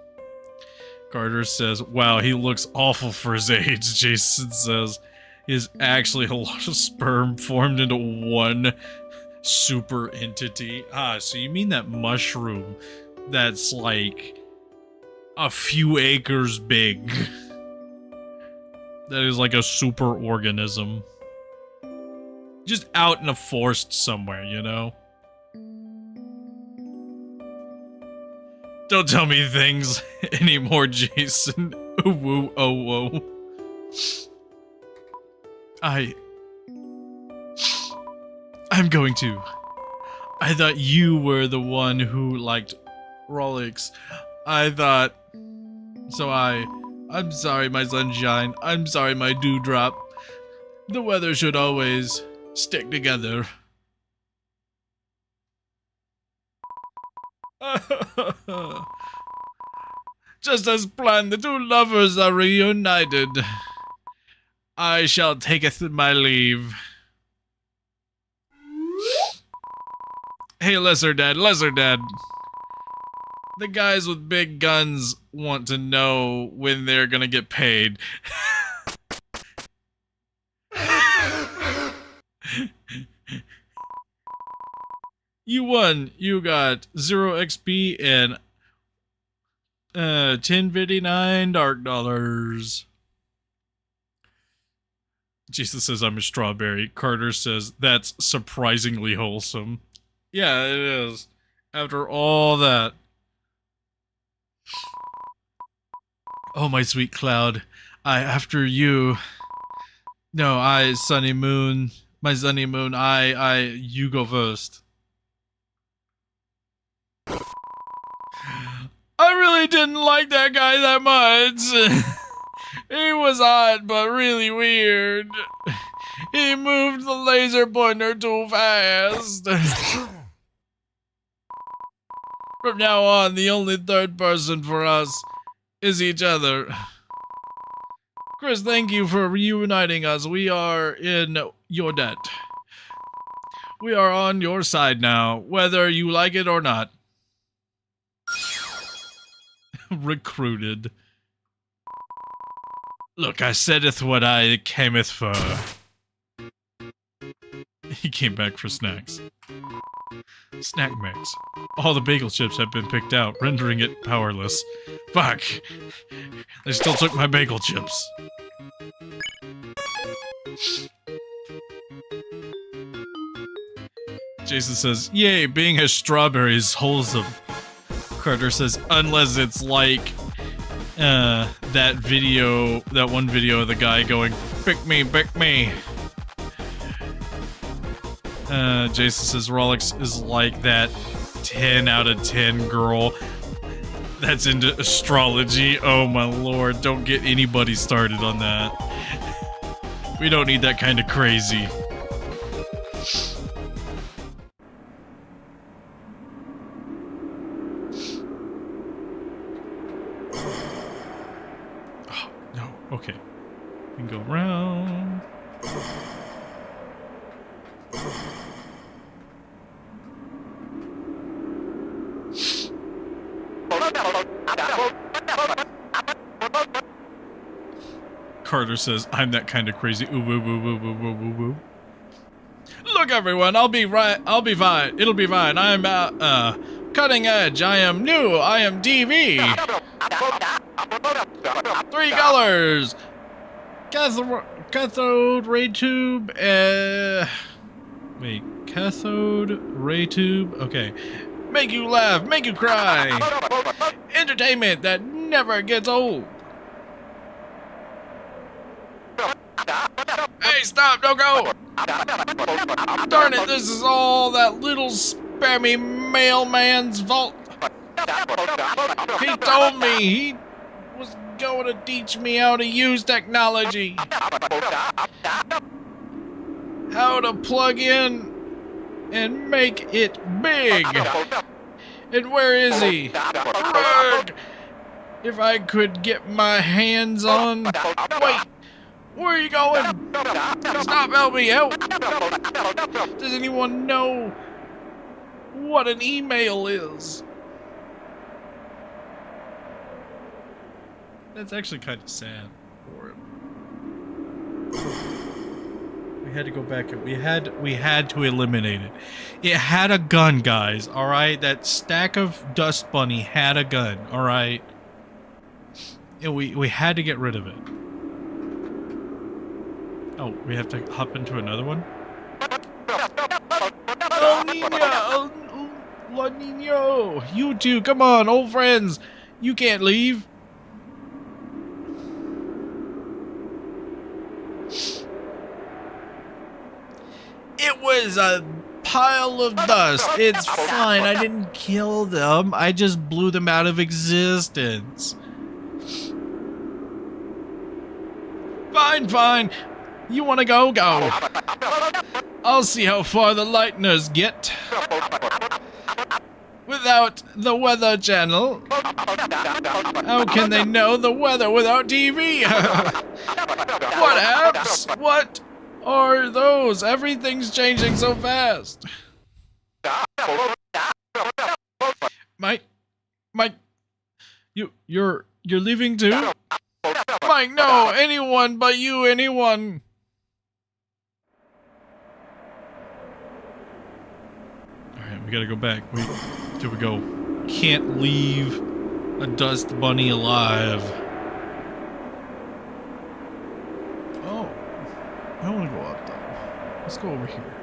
Carter says, wow, he looks awful for his age. Jason says, he is actually a lot of sperm formed into one super entity. Ah, so you mean that mushroom that's like a few acres big. That is like a super organism. Just out in a forest somewhere, you know? Don't tell me things anymore, Jason. Ooh, woo, oh, whoa. I'm going to. I thought you were the one who liked Rolex. I'm sorry, my sunshine. I'm sorry, my dewdrop. The weather should always stick together. Just as planned, the two lovers are reunited. I shall taketh my leave. Hey, Lesser Dad. The guys with big guns want to know when they're gonna get paid. You won. You got 0 XP and 1059 dark dollars. Jesus says I'm a strawberry. Carter says that's surprisingly wholesome. Yeah, it is. After all that. Oh, my sweet cloud. After you. No, Sunny Moon. My Sunny Moon, you go first. I really didn't like that guy that much. He was odd, but really weird. He moved the laser pointer too fast. From now on, the only third person for us is each other. Chris, thank you for reuniting us. We are in your debt. We are on your side now, whether you like it or not. Recruited. Look, I saideth what I cameth for. He came back for snacks. Snack mix. All the bagel chips have been picked out, rendering it powerless. Fuck! They still took my bagel chips. Jason says, yay, being a strawberry is wholesome. Carter says, unless it's like, that one video of the guy going, pick me, pick me. Jason says, Rolex is like that 10 out of 10 girl that's into astrology. Oh my lord, don't get anybody started on that. We don't need that kind of crazy. Oh, no, okay. We can go around. Carter says, I'm that kind of crazy. Ooh, woo, woo, woo, woo, woo, woo, woo. Look, everyone, I'll be fine. It'll be fine. I'm, cutting edge. I am new. I am DV. 3 colors. Cathode ray tube, wait, cathode ray tube, okay. Make you laugh, make you cry. Entertainment that never gets old. Hey, stop, don't go! Darn it, this is all that little spammy mailman's fault. He told me he was going to teach me how to use technology. How to plug in and make it big. And where is he? Ugh. If I could get my hands on... Wait! Where are you going? Stop, help me, help! Does anyone know what an email is? That's actually kind of sad for him. We had to go back and we had to eliminate it. It had a gun, guys, alright? That stack of Dust Bunny had a gun, alright? And we had to get rid of it. Oh, we have to hop into another one? El Nino! La Nino! You two, come on, old friends! You can't leave! It was a pile of dust. It's fine. I didn't kill them. I just blew them out of existence. Fine, fine. You want to go? Go. I'll see how far the Lightners get. Without the Weather Channel. How can they know the weather without TV? What apps? What are those? Everything's changing so fast. Mike, you're leaving too? Mike, no, anyone but you, anyone. Alright, we gotta go back. Here we go. Can't leave a Dust Bunny alive. Oh, I don't want to go up though. Let's go over here.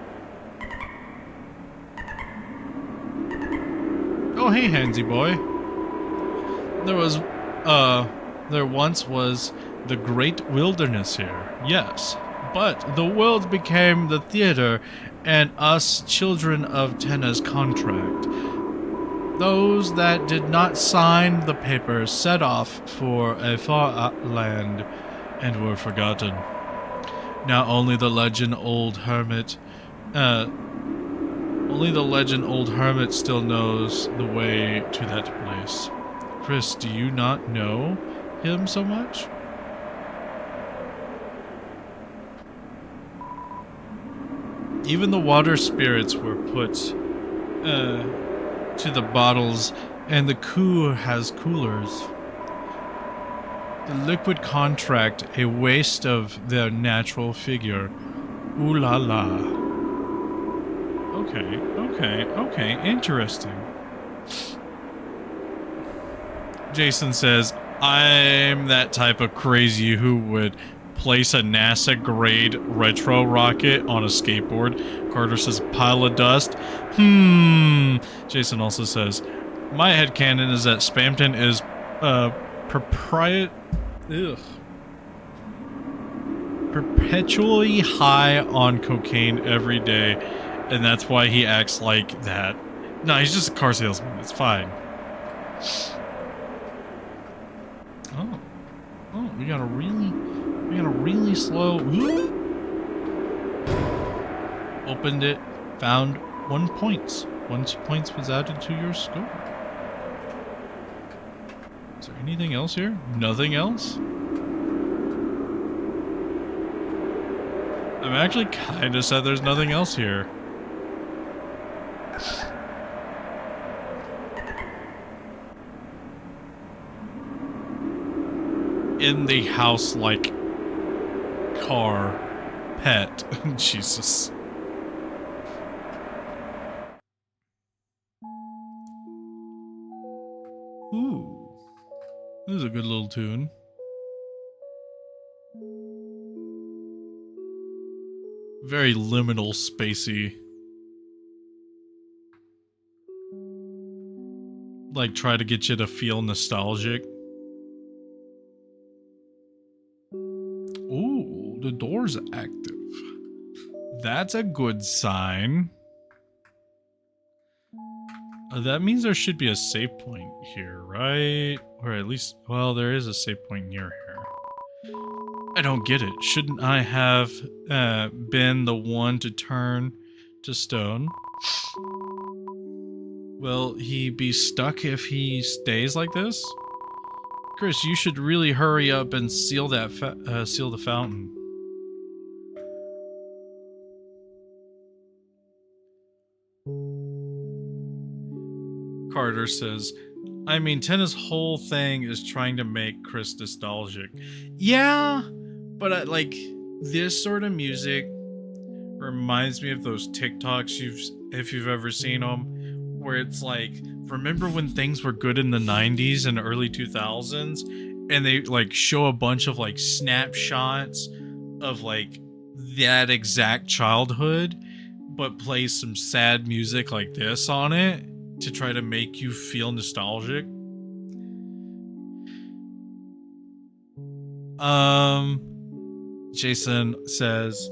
Oh, hey, Hansy boy. There once was the great wilderness here, yes, but the world became the theater and us children of Tenna's contract. Those that did not sign the papers set off for a far land and were forgotten. Now only the legend old hermit still knows the way to that place. Chris, do you not know him so much? Even the water spirits were put to the bottles, and the coup has coolers. The liquid contract, a waste of their natural figure. Ooh la la. Okay, interesting. Jason says, I'm that type of crazy who would place a NASA-grade retro rocket on a skateboard. Carter says, pile of dust. Jason also says, my headcanon is that Spamton is, perpetually high on cocaine every day, and that's why he acts like that. No, he's just a car salesman. It's fine. Oh, we got a really slow. Opened it, found 1 point. 1 point was added to your score. Is there anything else here? Nothing else? I'm actually kind of sad there's nothing else here. In the house, like, car, pet. Jesus. Ooh. This is a good little tune. Very liminal, spacey. Like, try to get you to feel nostalgic. Ooh, the door's active. That's a good sign. That means there should be a save point here, right? Or at least, well, there is a save point near here. I don't get it. Shouldn't I have been the one to turn to stone? Will he be stuck if he stays like this? Chris, you should really hurry up and seal that seal the fountain. Carter says, I mean, Tenna's whole thing is trying to make Chris nostalgic. Yeah, but like, this sort of music reminds me of those TikToks if you've ever seen them, where it's like, remember when things were good in the 90s and early 2000s, and they like show a bunch of like snapshots of like that exact childhood, but play some sad music like this on it to try to make you feel nostalgic. Jason says,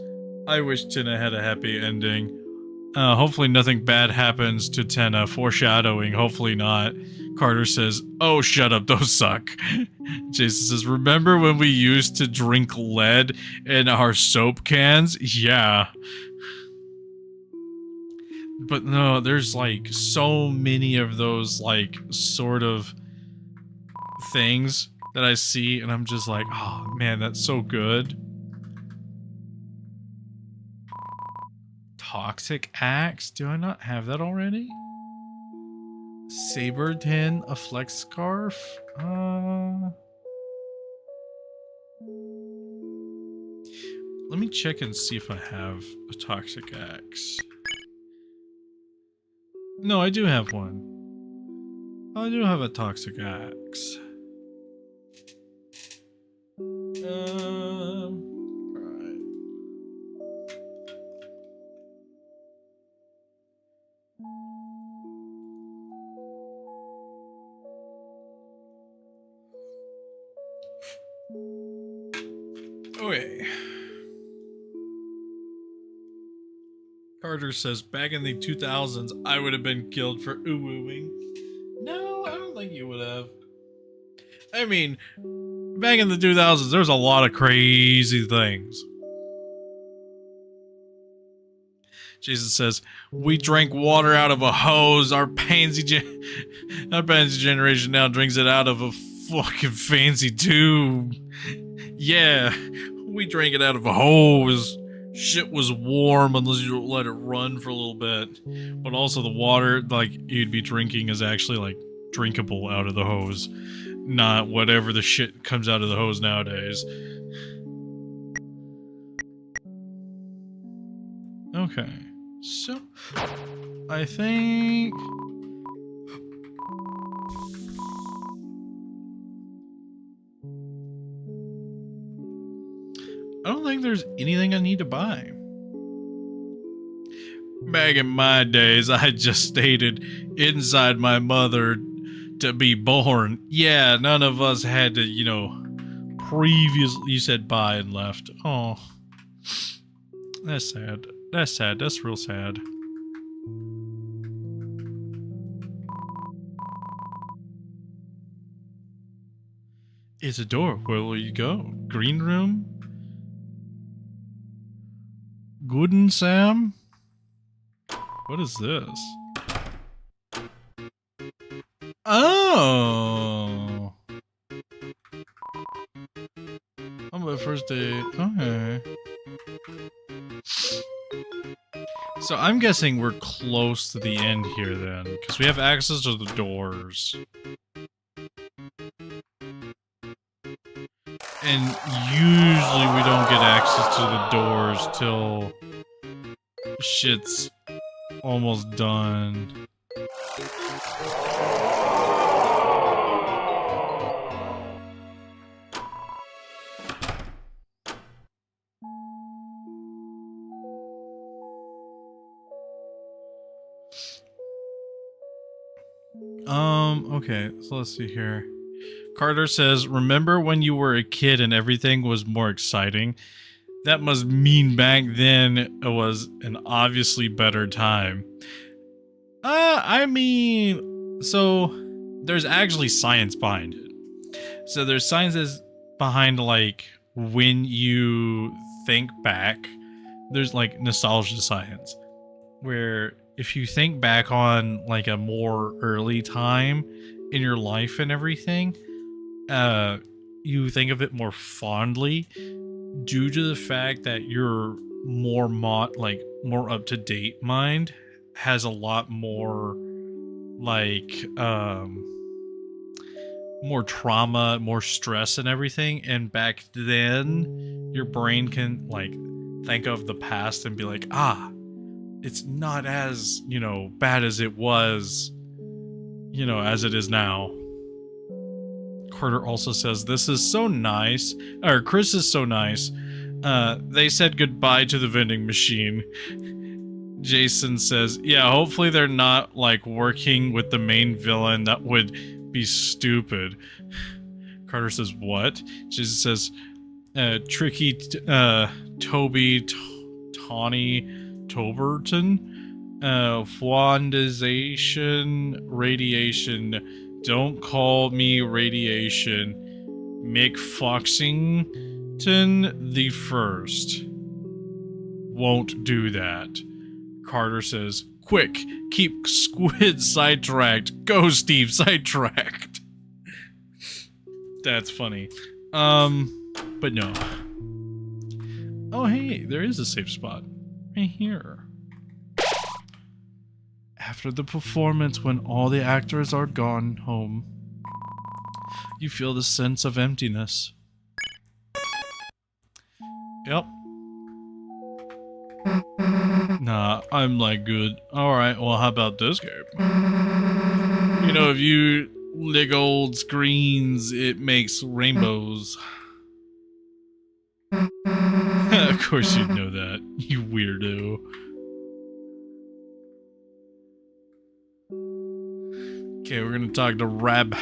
I wish Tenna had a happy ending. Hopefully nothing bad happens to Tenna. Foreshadowing, hopefully not. Carter says, oh, shut up, those suck. Jason says, remember when we used to drink lead in our soap cans? Yeah. But no, there's like so many of those like sort of things that I see, and I'm just like, oh man, that's so good. Toxic axe? Do I not have that already? Saber tin, a flex scarf? Let me check and see if I have a toxic axe. No, I do have one. I do have a toxic axe. Right. Okay. Carter says, back in the 2000s, I would have been killed for ooh-wooing. No, I don't think you would have. I mean, back in the 2000s, there was a lot of crazy things. Jesus says, we drank water out of a hose. Our pansy generation now drinks it out of a fucking fancy tube. Yeah, we drank it out of a hose. Shit was warm unless you let it run for a little bit. But also the water, like, you'd be drinking is actually, like, drinkable out of the hose. not whatever the shit comes out of the hose nowadays. Okay, so I think I don't think there's anything I need to buy. Back in my days, I just stayed inside my mother to be born. Yeah, none of us had to, you know, previously. You said bye and left. Oh, that's sad. That's sad. That's real sad. It's a door. Where will you go? Green room? Gooden Sam? What is this? Oh! On my first date. Okay. So I'm guessing we're close to the end here then, because we have access to the doors. And usually we don't get access to the doors till shit's almost done. Okay, so let's see here. Carter says, remember when you were a kid and everything was more exciting? That must mean back then it was an obviously better time. I mean, so there's actually science behind it. So there's science behind, like, when you think back, there's like nostalgia science, where if you think back on like a more early time in your life and everything, you think of it more fondly due to the fact that your more more up-to-date mind has a lot more like more trauma, more stress and everything, and back then your brain can like think of the past and be like, ah, it's not as, you know, bad as it was, you know, as it is now. Carter also says, this is so nice. Or Chris is so nice. They said goodbye to the vending machine. Jason says, yeah, hopefully they're not like working with the main villain. That would be stupid. Carter says, what? Jason says, tricky Toby Tawny Toberton. Fwandization radiation. Don't call me radiation. Mick Foxington the First. Won't do that. Carter says, quick, keep Squid sidetracked. Go, Steve, sidetracked. That's funny. But no. Oh, hey, there is a safe spot. Right here. After the performance, when all the actors are gone home, you feel the sense of emptiness. Yep. Nah, I'm like good. Alright, well how about this game? You know, if you lick old screens, it makes rainbows. Of course you'd know that, you weirdo. Okay, we're gonna talk to Rab.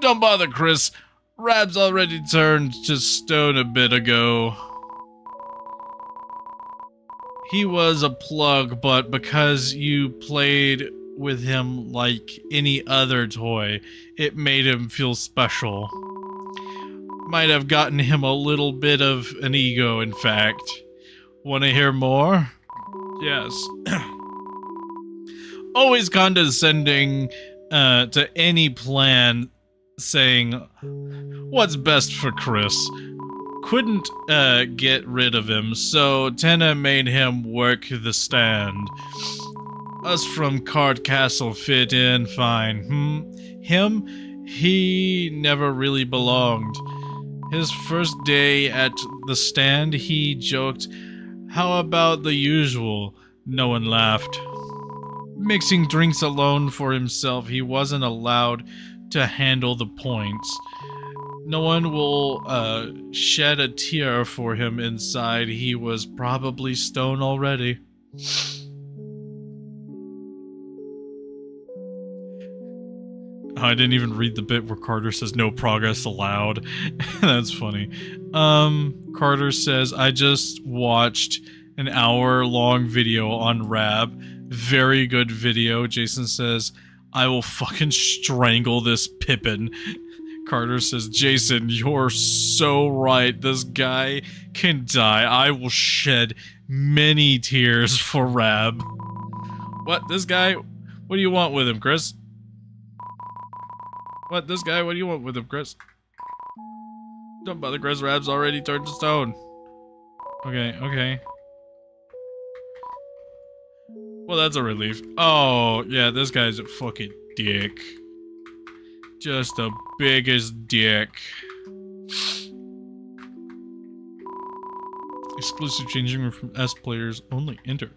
Don't bother, Chris. Rab's already turned to stone a bit ago. He was a plug, but because you played with him like any other toy, it made him feel special. Might have gotten him a little bit of an ego, in fact. Want to hear more? Yes. Always condescending to any plan, saying, what's best for Chris? Couldn't get rid of him, so Tenna made him work the stand. Us from Card Castle fit in fine. Him? He never really belonged. His first day at the stand, he joked, "How about the usual?" No one laughed. Mixing drinks alone for himself, he wasn't allowed to handle the points. No one will shed a tear for him inside. He was probably stoned already. I didn't even read the bit where Carter says no progress allowed. That's funny. Carter says, I just watched an hour-long video on Rab. Very good video. Jason says, I will fucking strangle this Pippin. Carter says, Jason, you're so right. This guy can die. I will shed many tears for Rab. What? This guy? What do you want with him, Chris? What? This guy? What do you want with him, Chris? Don't bother, Chris. Rab's already turned to stone. Okay, okay. Well, that's a relief. Oh, yeah, this guy's a fucking dick. Just the biggest dick. Exclusive changing room from S players only. Enter.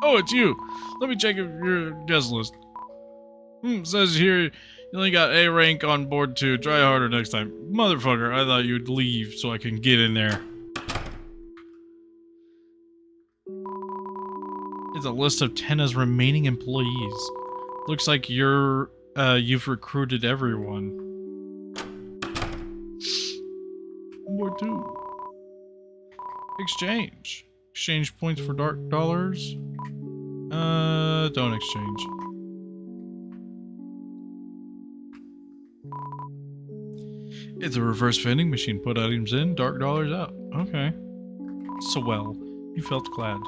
Oh, it's you. Let me check your guest list. Says here you only got A rank on board 2. Try harder next time. Motherfucker, I thought you'd leave so I can get in there. It's a list of 10's remaining employees. Looks like you've recruited everyone. Board 2. Exchange. Exchange points for dark dollars. Don't exchange. It's a reverse vending machine. Put items in, dark dollars out. Okay. Swell. You felt glad.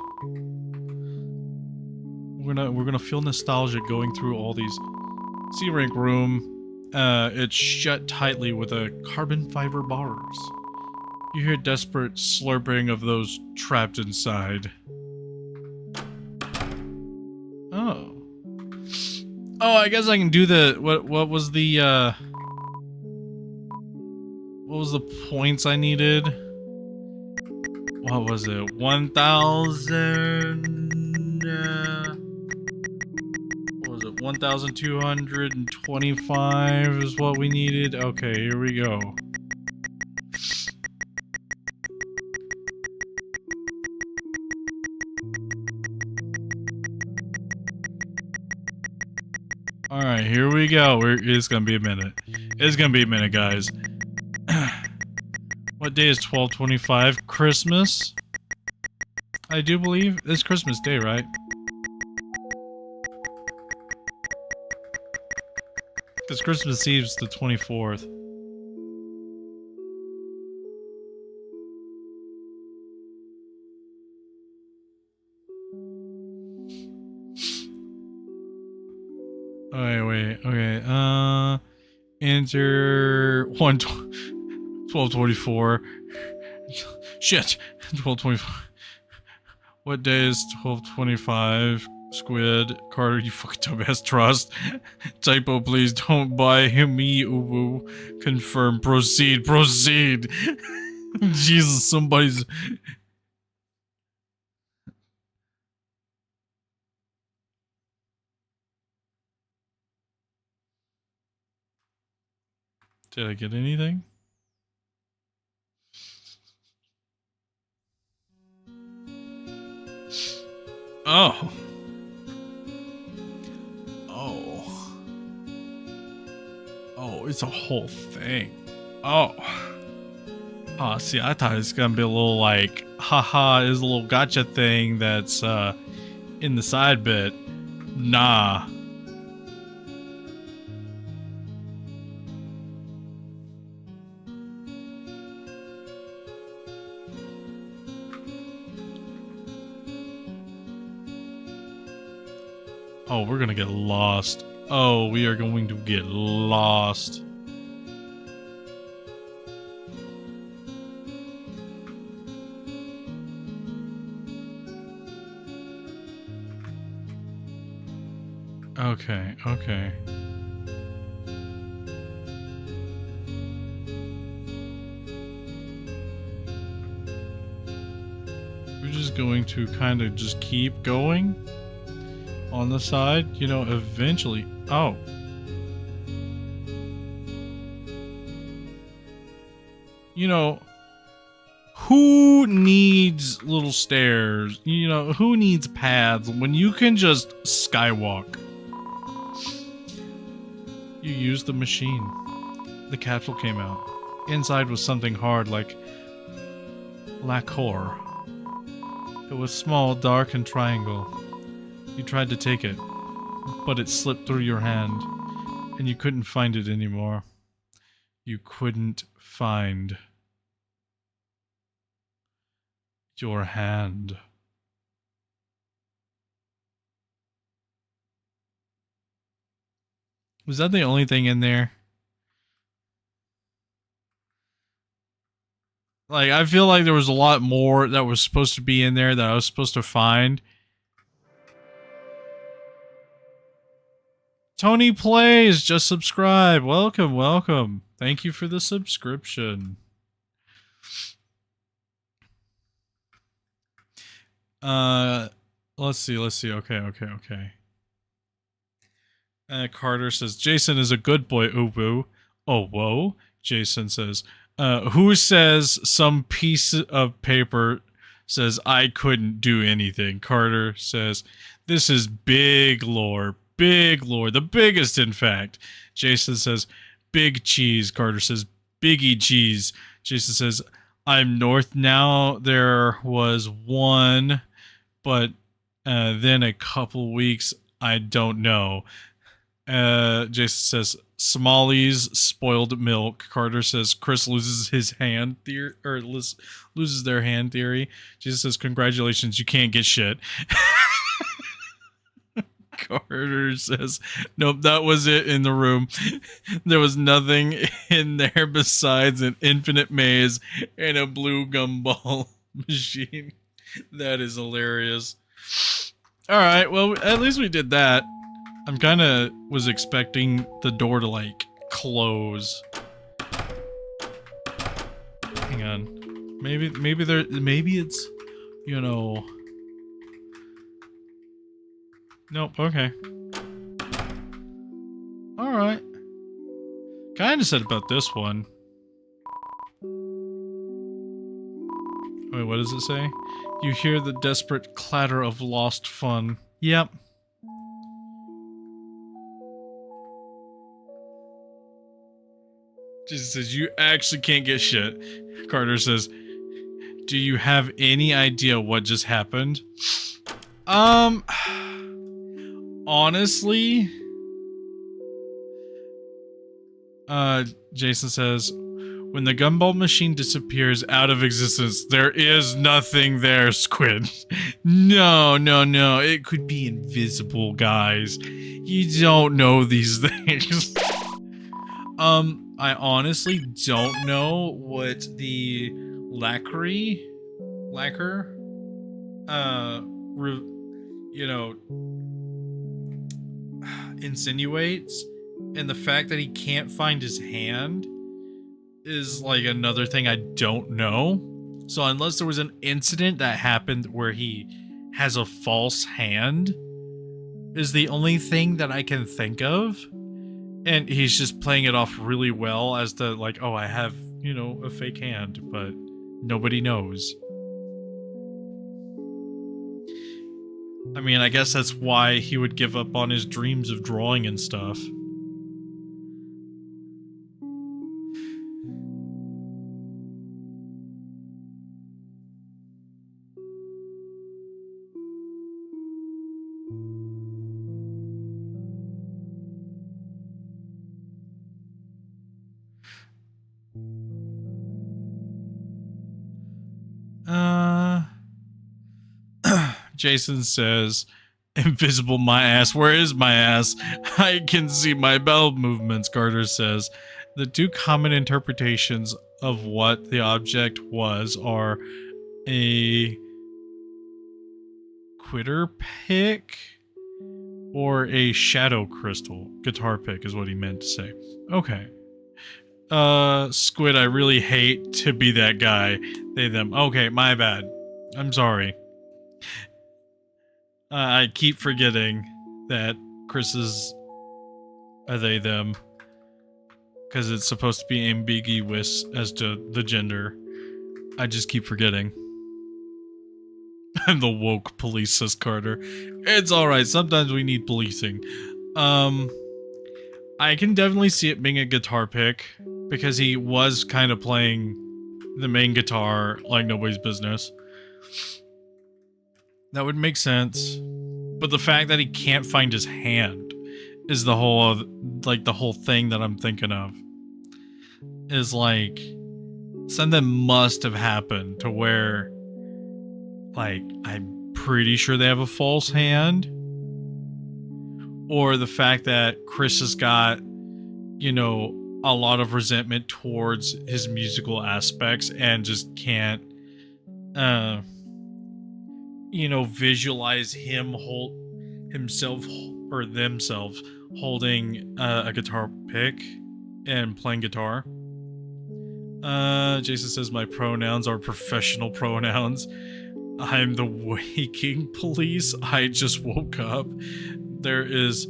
We're gonna feel nostalgic going through all these. C rank room. It's shut tightly with a carbon fiber bars. You hear desperate slurping of those trapped inside. Oh. Oh, I guess I can do the what was the points I needed? What was it? 1,000 what was it? 1,225 is what we needed. Okay, here we go. Alright, here we go. It's gonna be a minute. It's gonna be a minute, guys. What day is 12/25? Christmas? I do believe it's Christmas Day, right? Because Christmas Eve's the 24th. Wait, okay, enter 12/24. Shit, 12/24. What day is 12/25? Squid, Carter, you fucking dumbass. Trust. Typo, please don't buy me, uwu. Confirm, proceed. Jesus, somebody's... Did I get anything? Oh. Oh, it's a whole thing. Oh. Oh, see, I thought it's gonna be a little like, haha, is a little gotcha thing that's in the side bit. Nah. Oh, we're gonna get lost. Oh, we are going to get lost. Okay, okay. We're just going to kind of just keep going on the side, you know, eventually. Oh. You know, who needs little stairs? You know, who needs paths when you can just skywalk? You used the machine. The capsule came out. Inside was something hard like lacquer. It was small, dark, and triangle. You tried to take it, but it slipped through your hand, and you couldn't find it anymore. You couldn't find your hand. Was that the only thing in there? Like, I feel like there was a lot more that was supposed to be in there that I was supposed to find. Tony Plays, just subscribe. Welcome, welcome. Thank you for the subscription. Let's see. Okay. Carter says, Jason is a good boy, Ubu. Oh, whoa. Jason says, who says some piece of paper says I couldn't do anything? Carter says, this is big lore. Big lore. The biggest, in fact. Jason says, big cheese. Carter says, biggie cheese. Jason says, I'm north now. There was one, but then a couple weeks, I don't know. Jason says, Somalis, spoiled milk. Carter says, Chris loses his hand theory, or loses their hand theory. Jason says, congratulations, you can't get shit. Carter says, nope, that was it in the room. There was nothing in there besides an infinite maze and a blue gumball machine. That is hilarious. Alright, well, at least we did that. I'm kind of was expecting the door to, like, close. Hang on. Maybe it's, you know... Nope, okay. Alright. Kinda said about this one. Wait, what does it say? You hear the desperate clatter of lost fun. Yep. Jason says, you actually can't get shit. Carter says, do you have any idea what just happened? Honestly, Jason says, when the gumball machine disappears out of existence, there is nothing there, Squid. No. It could be invisible, guys. You don't know these things. I honestly don't know what the lacquer, you know, insinuates, and the fact that he can't find his hand is like another thing I don't know. So unless there was an incident that happened where he has a false hand, is the only thing that I can think of. And he's just playing it off really well as the, like, oh, I have, you know, a fake hand, but nobody knows. I mean, I guess that's why he would give up on his dreams of drawing and stuff. Jason says, invisible my ass. Where is my ass? I can see my bowel movements, Carter says. The two common interpretations of what the object was are a quitter pick Or a shadow crystal. Guitar pick is what he meant to say. Okay. Squid, I really hate to be that guy. They, them. Okay, my bad. I'm sorry. I keep forgetting that Chris is a they, them. Because it's supposed to be ambiguous as to the gender. I just keep forgetting. I'm the woke police, says Carter. It's alright, sometimes we need policing. I can definitely see it being a guitar pick, because he was kind of playing the main guitar like nobody's business. That would make sense. But the fact that he can't find his hand is the whole, like, the whole thing that I'm thinking of. Is like, something must have happened to where, like, I'm pretty sure they have a false hand. Or the fact that Chris has got, you know, a lot of resentment towards his musical aspects and just can't, you know, visualize himself or themselves holding a guitar pick and playing guitar. Jason says my pronouns are professional pronouns. I'm the waking police. I just woke up. There is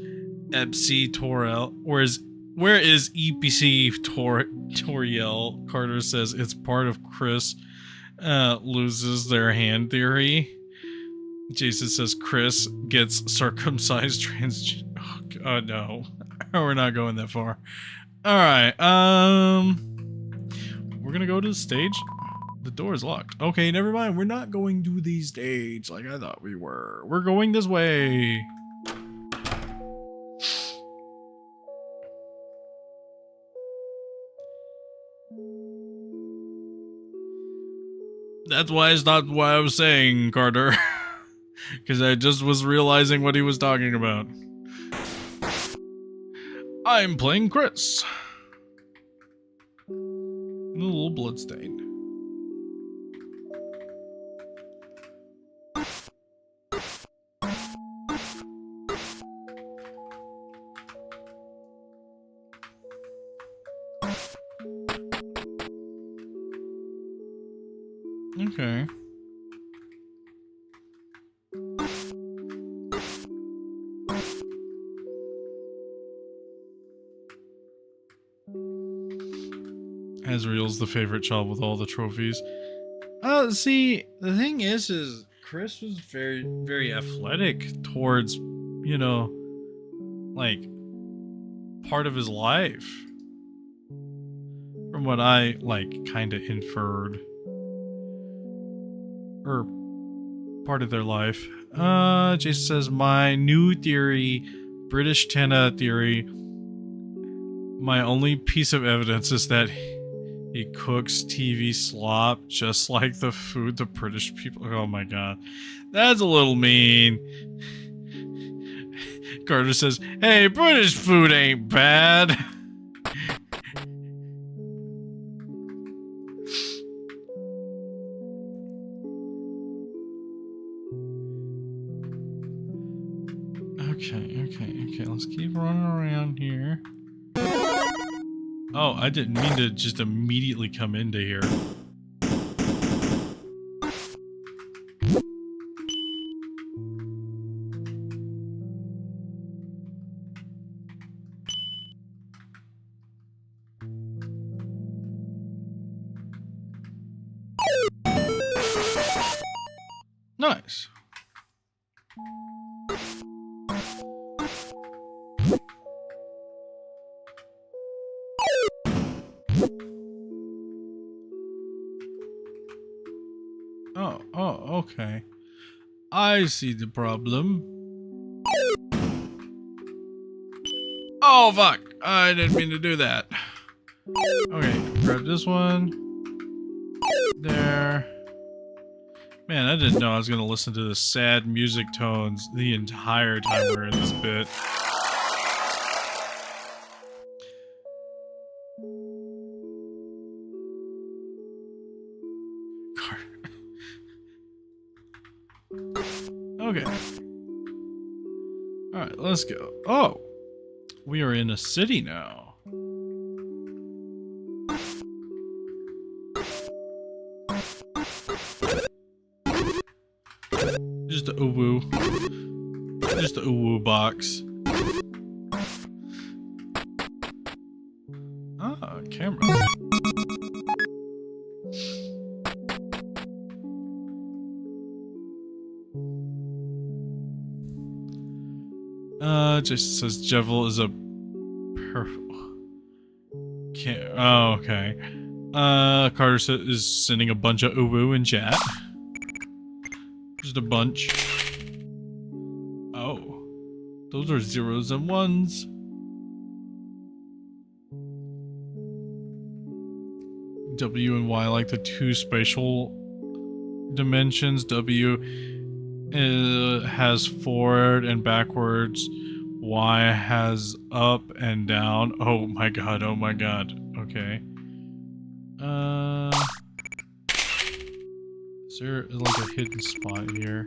Epsi Toriel. Where is Eepy Toriel? Carter says it's part of Chris loses their hand theory. Jason says Chris gets circumcised trans. Oh no, we're not going that far. All right, we're gonna go to the stage. The door is locked. Okay, never mind. We're not going to the stage like I thought we were. We're going this way. That's why it's not what I was saying, Carter. Because I just was realizing what he was talking about. I'm playing Chris. A little bloodstained. Okay. Asriel's the favorite child with all the trophies. See, the thing is Chris was very, very athletic towards, you know, like, part of his life. From what I, like, kind of inferred. Or part of their life. Jason says, my new theory, British Tana theory, my only piece of evidence is that he cooks TV slop just like the food the British people. Oh my god. That's a little mean. Carter says, hey, British food ain't bad. Okay, let's keep running around here. Oh, I didn't mean to just immediately come into here. Nice. Oh, okay. I see the problem. Oh, fuck. I didn't mean to do that. Okay, grab this one. There. Man, I didn't know I was going to listen to the sad music tones the entire time we were in this bit. Okay. Alright, let's go. Oh, we are in a city now. Just a uwu. Just a uwu box. Ah, camera. Jason says Jevil is a can't. Oh, okay. Carter is sending a bunch of uwu in chat. Just a bunch. Oh, those are zeros and ones. W and Y like the two spatial dimensions. W has forward and backwards. Y has up and down. Oh my god, oh my god. Okay. Is there like a hidden spot here?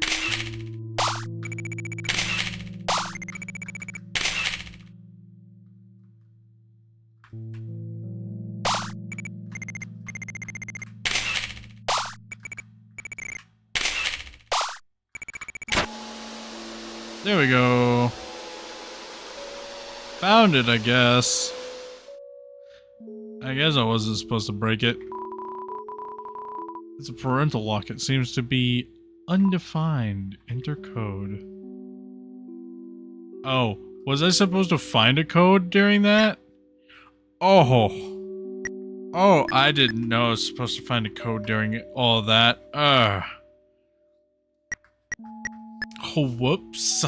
There we go. Found it, I guess. I guess I wasn't supposed to break it. It's a parental lock. It seems to be undefined. Enter code. Oh, was I supposed to find a code during that? Oh. Oh, I didn't know I was supposed to find a code during all that. Oh, whoops.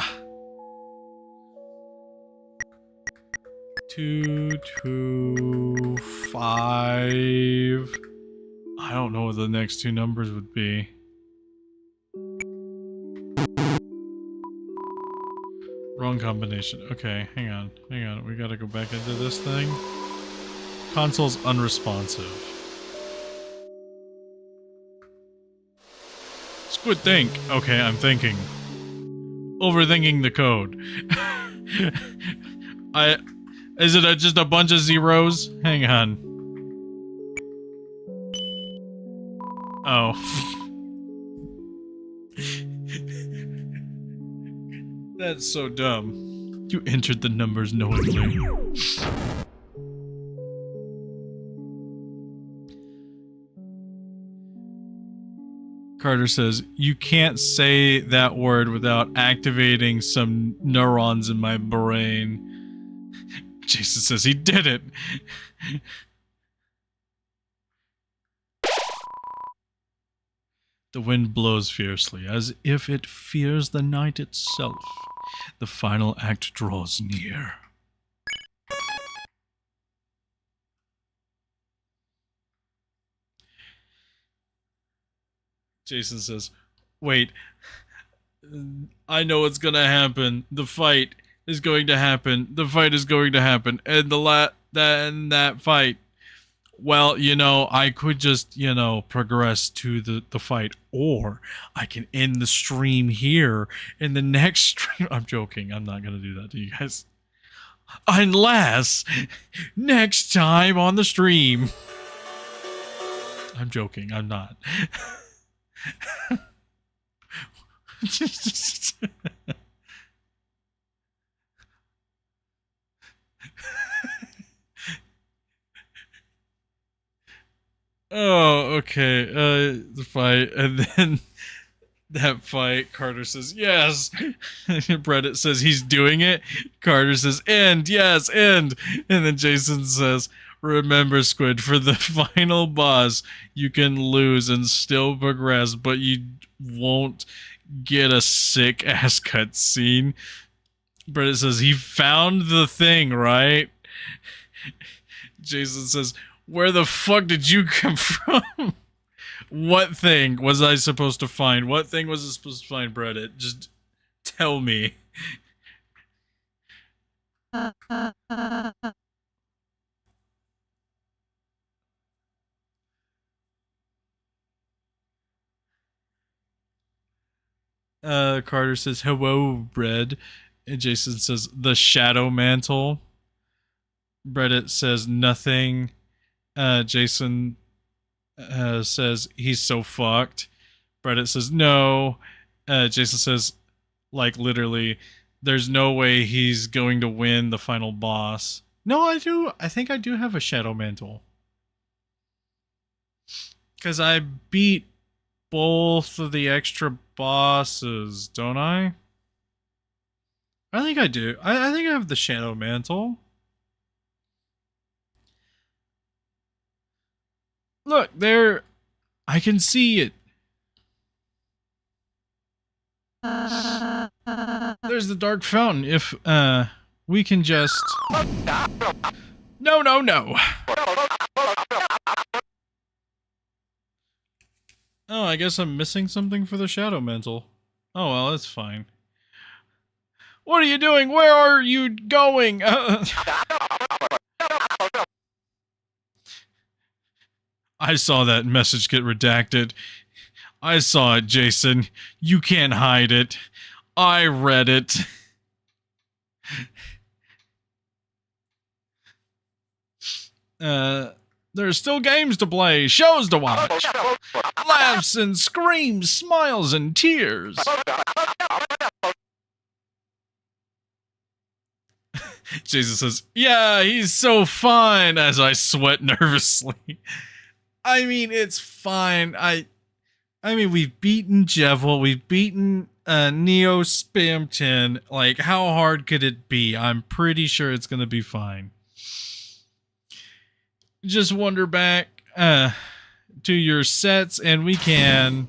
2, 2, 5. I don't know what the next two numbers would be. Wrong combination. Okay, hang on. Hang on. We gotta go back into this thing. Console's unresponsive. Squid think. Okay, I'm thinking. Overthinking the code. Is it just a bunch of zeros? Hang on. Oh. That's so dumb. You entered the numbers knowingly. Carter says, you can't say that word without activating some neurons in my brain. Jason says he did it. The wind blows fiercely, as if it fears the night itself. The final act draws near. Jason says, wait, I know what's gonna happen. The fight is going to happen. The fight is going to happen. And that fight. Well, you know, I could just, you know, progress to the fight, or I can end the stream here in the next stream. I'm joking. I'm not gonna do that to you guys. Unless next time on the stream. I'm joking. I'm not. Oh, okay. The fight, and then that fight, Carter says, yes. Reddit says he's doing it. Carter says, end, yes, end. And then Jason says, remember, Squid, for the final boss, you can lose and still progress, but you won't get a sick-ass cutscene. Reddit says, he found the thing, right? Jason says, where the fuck did you come from? What thing was I supposed to find? What thing was I supposed to find, Reddit? Just tell me. Carter says, hello, Bread. And Jason says, the shadow mantle. Reddit says, nothing. Jason says, he's so fucked. Reddit says, no. Jason says, like, literally, there's no way he's going to win the final boss. No, I do. I think I do have a shadow mantle. Because I beat both of the extra bosses, don't I? I think I do. I think I have the shadow mantle. Look, there. I can see it. There's the dark fountain. If, we can just... No, no, no. Oh, I guess I'm missing something for the shadow mantle. Oh, well, that's fine. What are you doing? Where are you going? I saw that message get redacted. I saw it, Jason. You can't hide it. I read it. There's still games to play, shows to watch, laughs and screams, smiles and tears. Jesus says, yeah, he's so fine, as I sweat nervously. I mean, it's fine. I mean, we've beaten Jevil, we've beaten Neo Spam 10. Like, how hard could it be? I'm pretty sure it's gonna be fine. Just wander back to your sets and we can...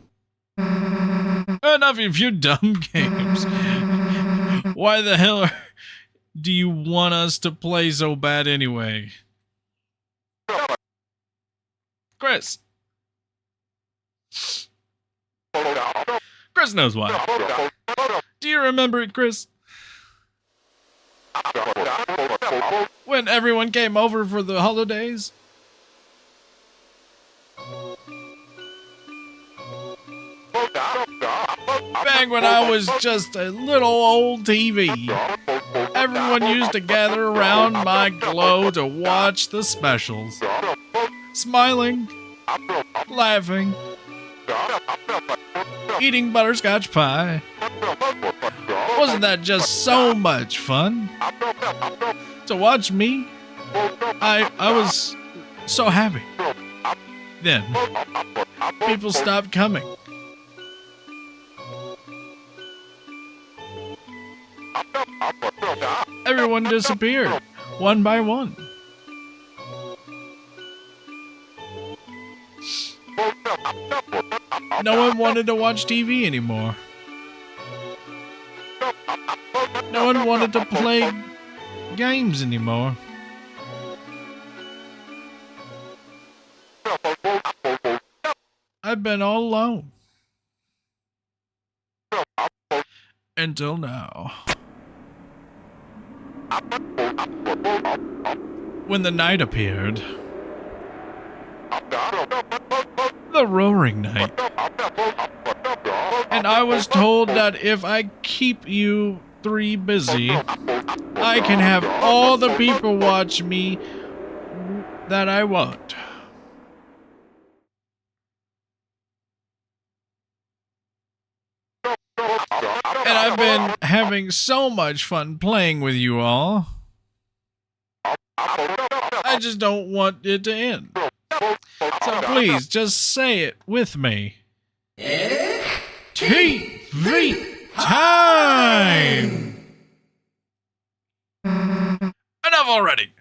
Enough of you dumb games. Why the hell do you want us to play so bad anyway? Chris. Chris knows why. Do you remember it, Chris? When everyone came over for the holidays? Back when I was just a little old TV, everyone used to gather around my glow to watch the specials. Smiling, laughing, eating butterscotch pie. Wasn't that just so much fun? To watch me, I was so happy. Then, people stopped coming. Everyone disappeared, one by one. No one wanted to watch TV anymore. No one wanted to play games anymore. I've been all alone. Until now. When the night appeared. The roaring night. And I was told that if I keep you three busy, I can have all the people watch me that I want. And I've been having so much fun playing with you all. I just don't want it to end. So please, just say it with me. TV time! Enough already!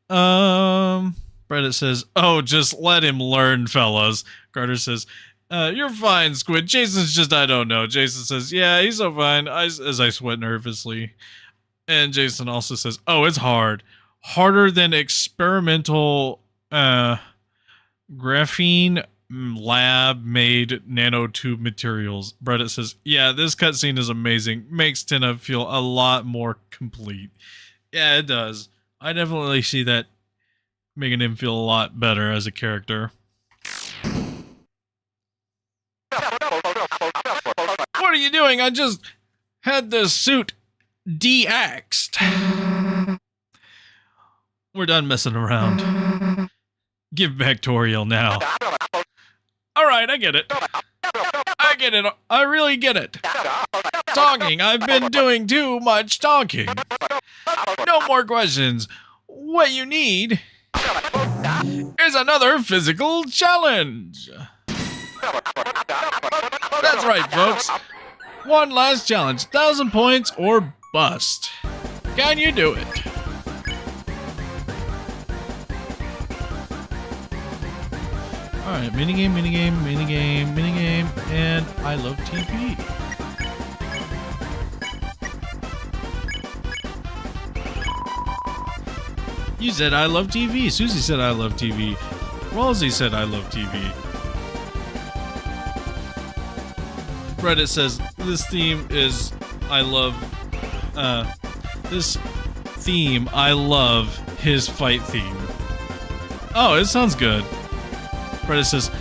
Reddit says, oh, just let him learn, fellas. Carter says, you're fine, Squid. Jason's just, I don't know. Jason says, yeah, he's so fine, as I sweat nervously. And Jason also says, oh, it's hard. Harder than experimental, graphene lab-made nanotube materials. Reddit says, yeah, this cutscene is amazing. Makes Tina feel a lot more complete. Yeah, it does. I definitely see that making him feel a lot better as a character. What are you doing? I just had this suit de-axed. We're done messing around. Give back Toriel now. Alright, I get it. I get it. I really get it. Talking. I've been doing too much talking. No more questions. What you need is another physical challenge. That's right, folks. One last challenge. 1,000 points or bust. Can you do it? Alright, minigame, and I love TV. You said I love TV. Susie said I love TV. Rosie said I love TV. Reddit says this theme is I love his fight theme. Oh, it sounds good. Reddit says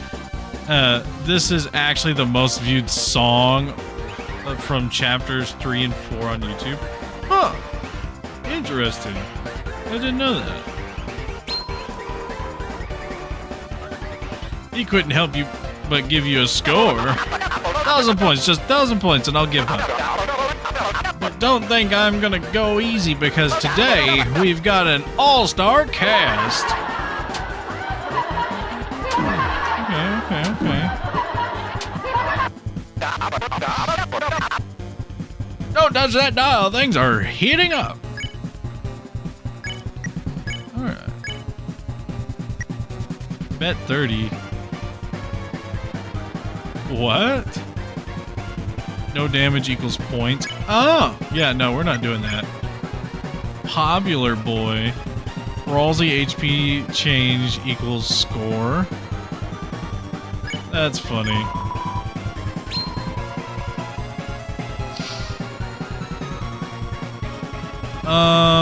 this is actually the most viewed song from chapters 3 and 4 on YouTube. Huh. Interesting. I didn't know that. He couldn't help you but give you a score. 1,000 points, just 1,000 points, and I'll give up. But don't think I'm gonna go easy because today we've got an all-star cast. Okay. Don't touch that dial. Things are heating up. Alright. Bet 30. What? No damage equals points. Oh! Yeah, no, we're not doing that. Popular boy. Rosie HP change equals score. That's funny.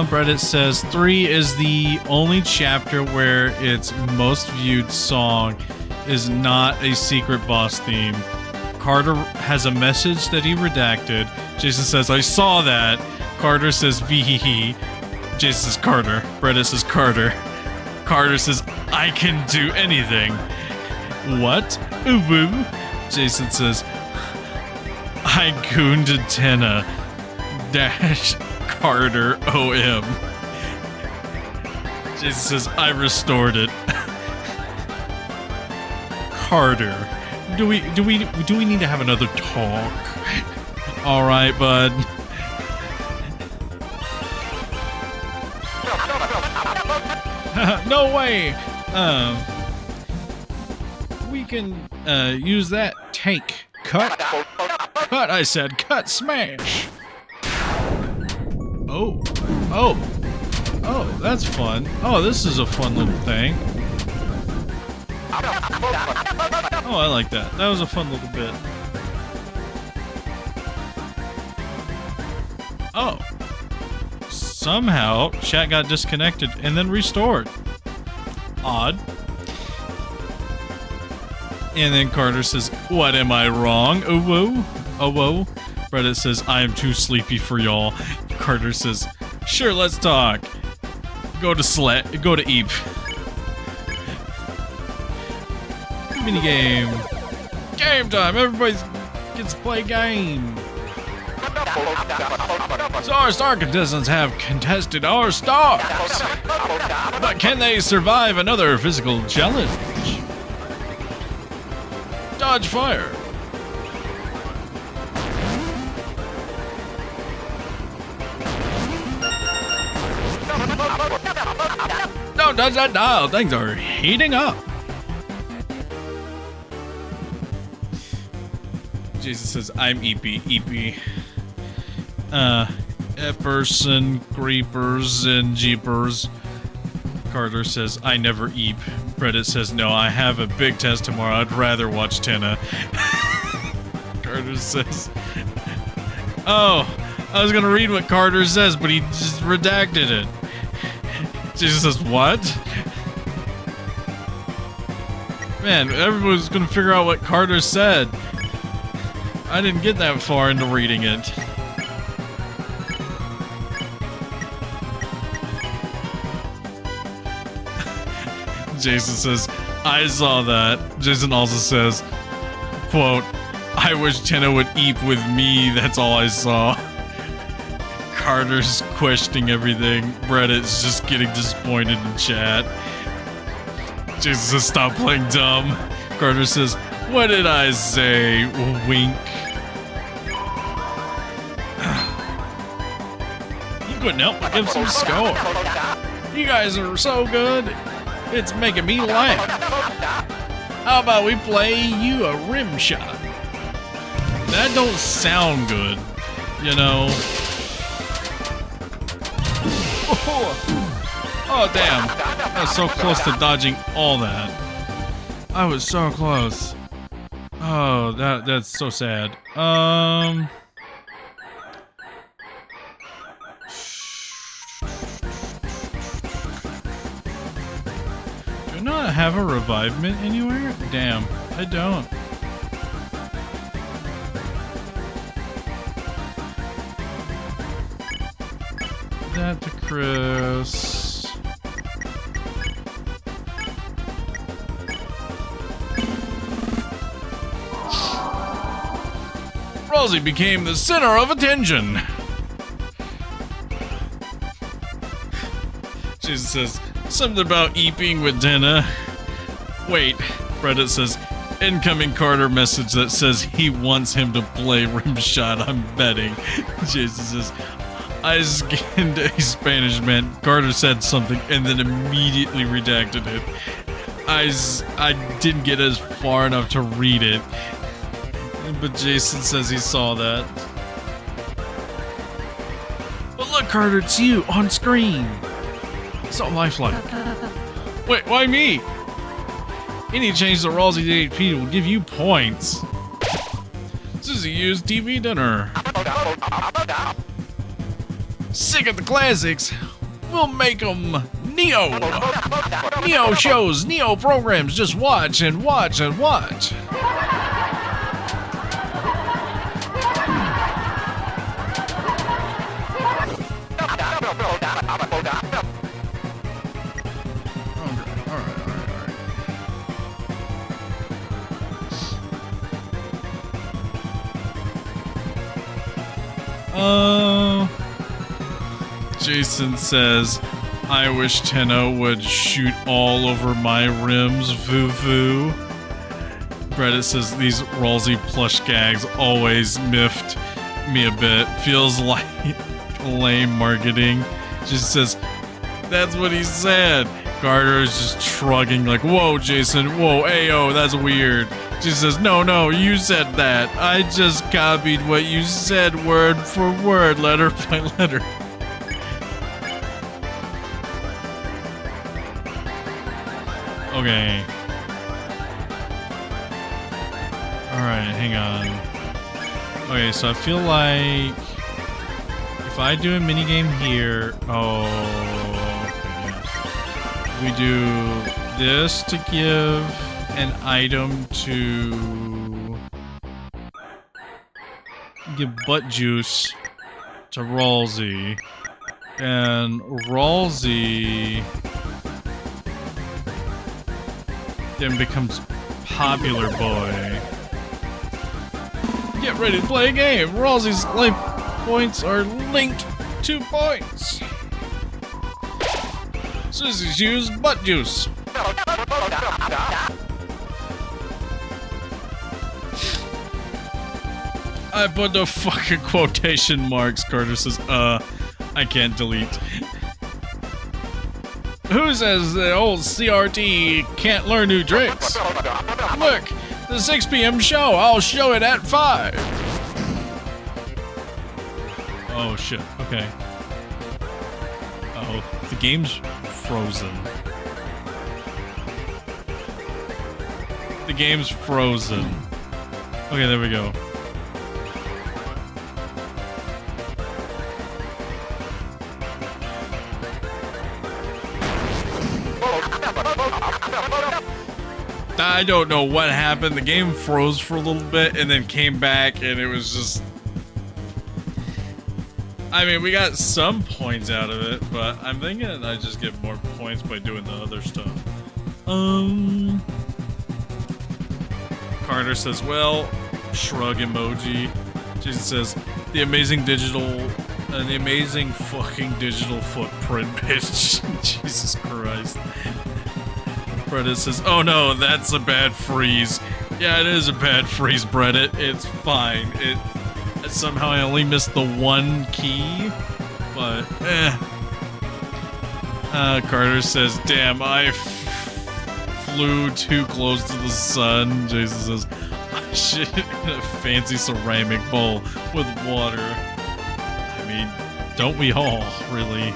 Reddit says 3 is the only chapter where its most viewed song is not a secret boss theme. Carter has a message that he redacted. Jason says, I saw that. Carter says, VHE. Jason says, Carter. Reddit says, Carter. Carter says, I can do anything. What? Ubu. Jason says, I gooned Tenna. Dash Carter OM. Jason says, I restored it. Carter. Do we need to have another talk? Alright, bud. No way! We can use that. Take. Cut. Cut, I said. Cut. Smash. Oh. Oh. Oh, that's fun. Oh, this is a fun little thing. Oh, I like that. That was a fun little bit. Oh. Somehow, chat got disconnected and then restored. Odd. And then Carter says, what, am I wrong? Oh, whoa. Oh, whoa. Reddit says, I am too sleepy for y'all. Carter says, sure, let's talk. Go to Eep. Minigame. Game time. Everybody gets to play game. So our star contestants have contested our stars. But can they survive another physical challenge? Dodge fire. Don't touch that dial. Things are heating up. Jason says, I'm Eepy. Eepy. Epperson, Creepers, and Jeepers. Carter says, I never eep. Reddit says, no, I have a big test tomorrow. I'd rather watch Tenna. Carter says, oh, I was gonna read what Carter says, but he just redacted it. Jason says, what? Man, everyone's gonna figure out what Carter said. I didn't get that far into reading it. Jason says, I saw that. Jason also says, quote, I wish Tenna would eep with me, that's all I saw. Carter's questioning everything. Reddit's just getting disappointed in chat. Jason says, stop playing dumb. Carter says, what did I say? Wink. You couldn't help but give some score. You guys are so good. It's making me laugh. How about we play you a rim shot? That don't sound good, you know. Oh damn. I was so close to dodging all that. I was so close. Oh, that's so sad. Do I not have a revivement anywhere? Damn, I don't. That to Chris. Rosie became the center of attention. Jason says, something about eeping with Tenna. Wait, Reddit says, incoming Carter message that says he wants him to play rim shot, I'm betting. Jason says, I scanned a Spanish man. Carter said something and then immediately redacted it. I didn't get as far enough to read it. But Jason says he saw that. But look, Carter, it's you on screen. So lifelike. Wait, why me? Any change to Rosie to HP will give you points. Susie used TV dinner. Sick of the classics. We'll make them Neo. Neo shows, Neo programs. Just watch and watch and watch. Jason says, I wish Tenna would shoot all over my rims, voo-voo. Reddit says, these Ralsei plush gags always miffed me a bit. Feels like lame marketing. Just says, that's what he said. Carter is just shrugging like, whoa, Jason, whoa, ayo, that's weird. She says, no, you said that. I just copied what you said word for word, letter by letter. Okay. Alright, hang on. Okay, so I feel like if I do a minigame here, we do this to give an item to give butt juice to Ralsei, and Ralsei then becomes popular boy. Get ready to play a game. Ralsei's life points are linked to points. Susie's used butt juice. I put the fucking quotation marks. Carter says, I can't delete. Who says the old CRT can't learn new tricks? Look, the 6 p.m. show. I'll show it at 5. Oh shit, okay. Uh-oh, the game's frozen. The game's frozen. Okay, there we go. I don't know what happened. The game froze for a little bit and then came back, and it was just... I mean, we got some points out of it, but I'm thinking I just get more points by doing the other stuff. Carter says, well, shrug emoji. Jason says, the amazing fucking digital footprint, bitch. Jesus Christ. Reddit says, oh no, that's a bad freeze. Yeah, it is a bad freeze, Reddit. It's fine. Somehow I only missed the one key, but Carter says, damn, I flew too close to the sun. Jason says, I shit in a fancy ceramic bowl with water. I mean, don't we all, really?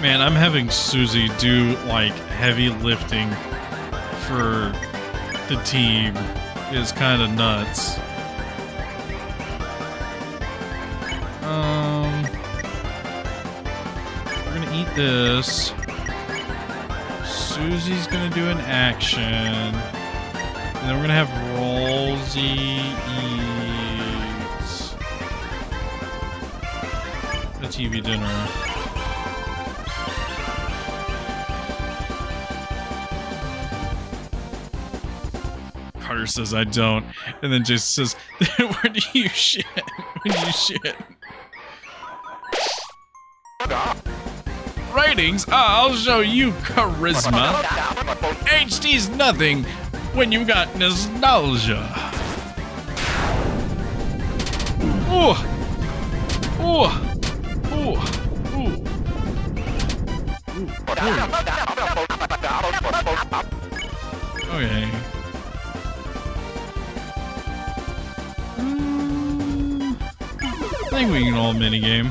Man, I'm having Susie do, like, heavy lifting for the team is kind of nuts. We're gonna eat this. Susie's gonna do an action. And then we're gonna have Rollsy eat a TV dinner. Carter says, I don't. And then Jason says, where do you shit? When do you shit? Ratings? I'll show you charisma. HD's nothing when you got nostalgia. Ooh. Ooh. Ooh. Ooh. Ooh. Okay. I think we can all minigame.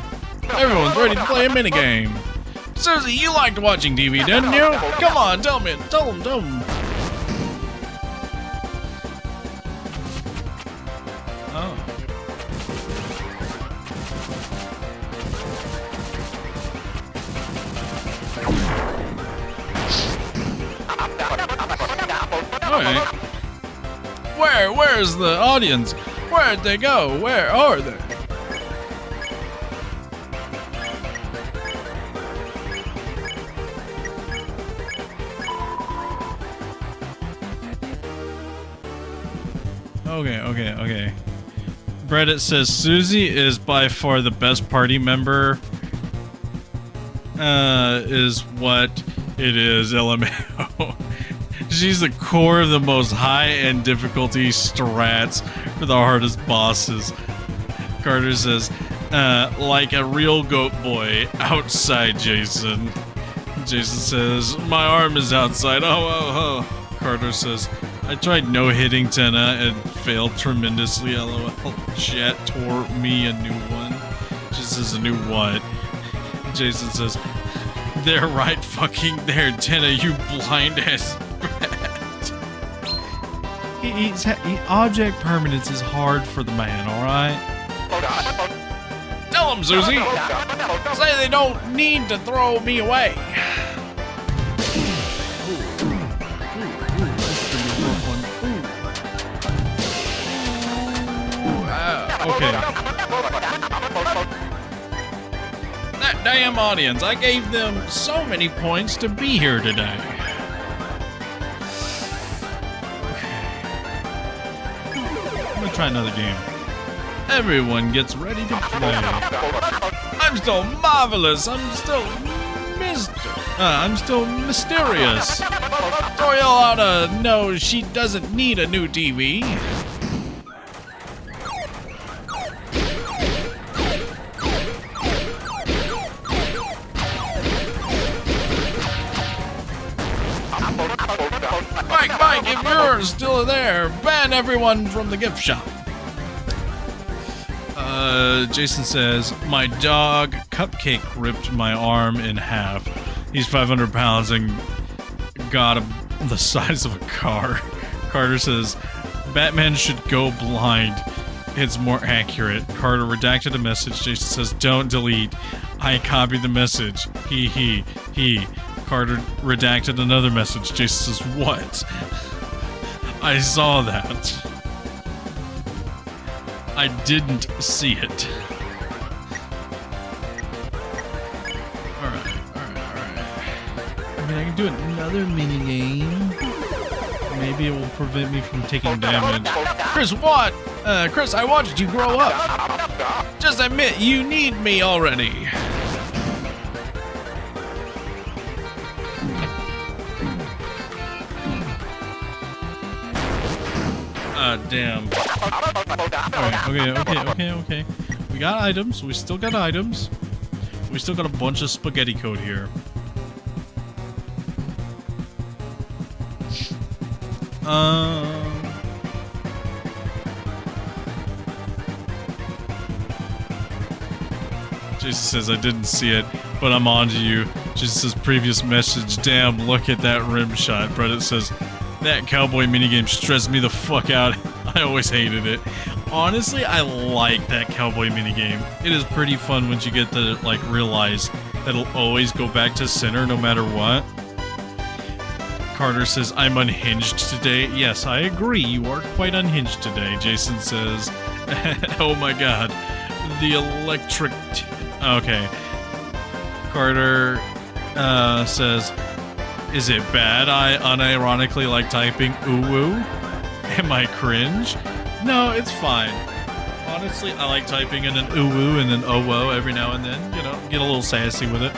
Everyone's ready to play a minigame. Susie, you liked watching TV, didn't you? Come on, tell them. Oh. Alright. Where's the audience? Where'd they go? Where are they? Okay. Reddit says Susie is by far the best party member. Is what it is, LMAO. She's the core of the most high-end difficulty strats for the hardest bosses. Carter says, like a real goat boy, outside Jason. Jason says, my arm is outside. Oh. Carter says, I tried no-hitting Tenna and failed tremendously. LOL. Chat tore me a new one. Just as a new what? Jason says, they're right fucking there, Tenna, you blind ass bat. Object permanence is hard for the man, alright? Tell him, Susie! Say they don't need to throw me away. Okay. That damn audience, I gave them so many points to be here today. I'm gonna try another game. Everyone gets ready to play. I'm still marvelous. I'm still mysterious. Toriel ought to know she doesn't need a new TV. Mike, if you're still there, ban everyone from the gift shop. Jason says, my dog Cupcake ripped my arm in half. He's 500 pounds and got the size of a car. Carter says, Batman should go blind. It's more accurate. Carter redacted a message. Jason says, don't delete. I copied the message. He. Carter redacted another message. Jason says, what? I saw that. I didn't see it. Alright. I mean, I can do another mini game. Maybe it will prevent me from taking damage. Chris, what? Chris, I watched you grow up. Just admit you need me already. Damn. Alright, okay. We got items. We still got items. We still got a bunch of spaghetti code here. Jason says, I didn't see it, but I'm on to you. Jason says, previous message. Damn, look at that rim shot. Reddit says, that cowboy minigame stressed me the fuck out. I always hated it. Honestly, I like that cowboy minigame. It is pretty fun once you get to, like, realize that it'll always go back to center no matter what. Carter says, I'm unhinged today. Yes, I agree. You are quite unhinged today. Jason says, oh my god. The electric... Okay. Carter says, is it bad I unironically like typing ooh-woo? Am I cringe? No, it's fine. Honestly, I like typing in an ooh-woo and an oh-whoa every now and then. You know, get a little sassy with it.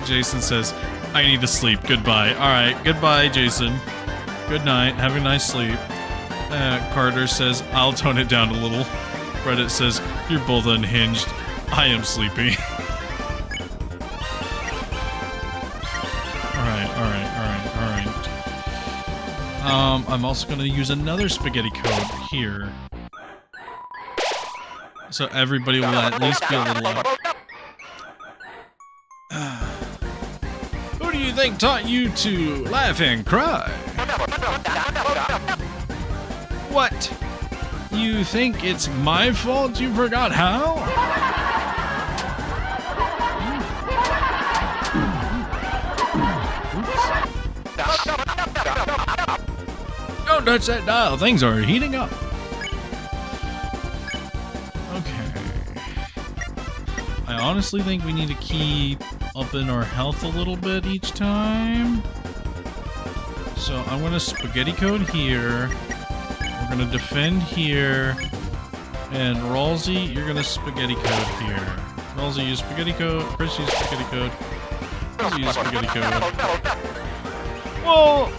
Jason says, I need to sleep. Goodbye. Alright, goodbye, Jason. Good night. Have a nice sleep. Carter says, I'll tone it down a little. Reddit says, you're both unhinged. I am sleepy. Alright. I'm also gonna use another spaghetti code here. So everybody will at least be a little up. Who do you think taught you to laugh and cry? What? You think it's my fault you forgot how? Don't touch that dial. Things are heating up. Okay. I honestly think we need to keep upping our health a little bit each time. So I'm going to spaghetti code here. We're going to defend here. And Ralsei, you're going to spaghetti code here. Ralsei, use spaghetti code. Chris, use spaghetti code. Ralsei, use spaghetti code. Well,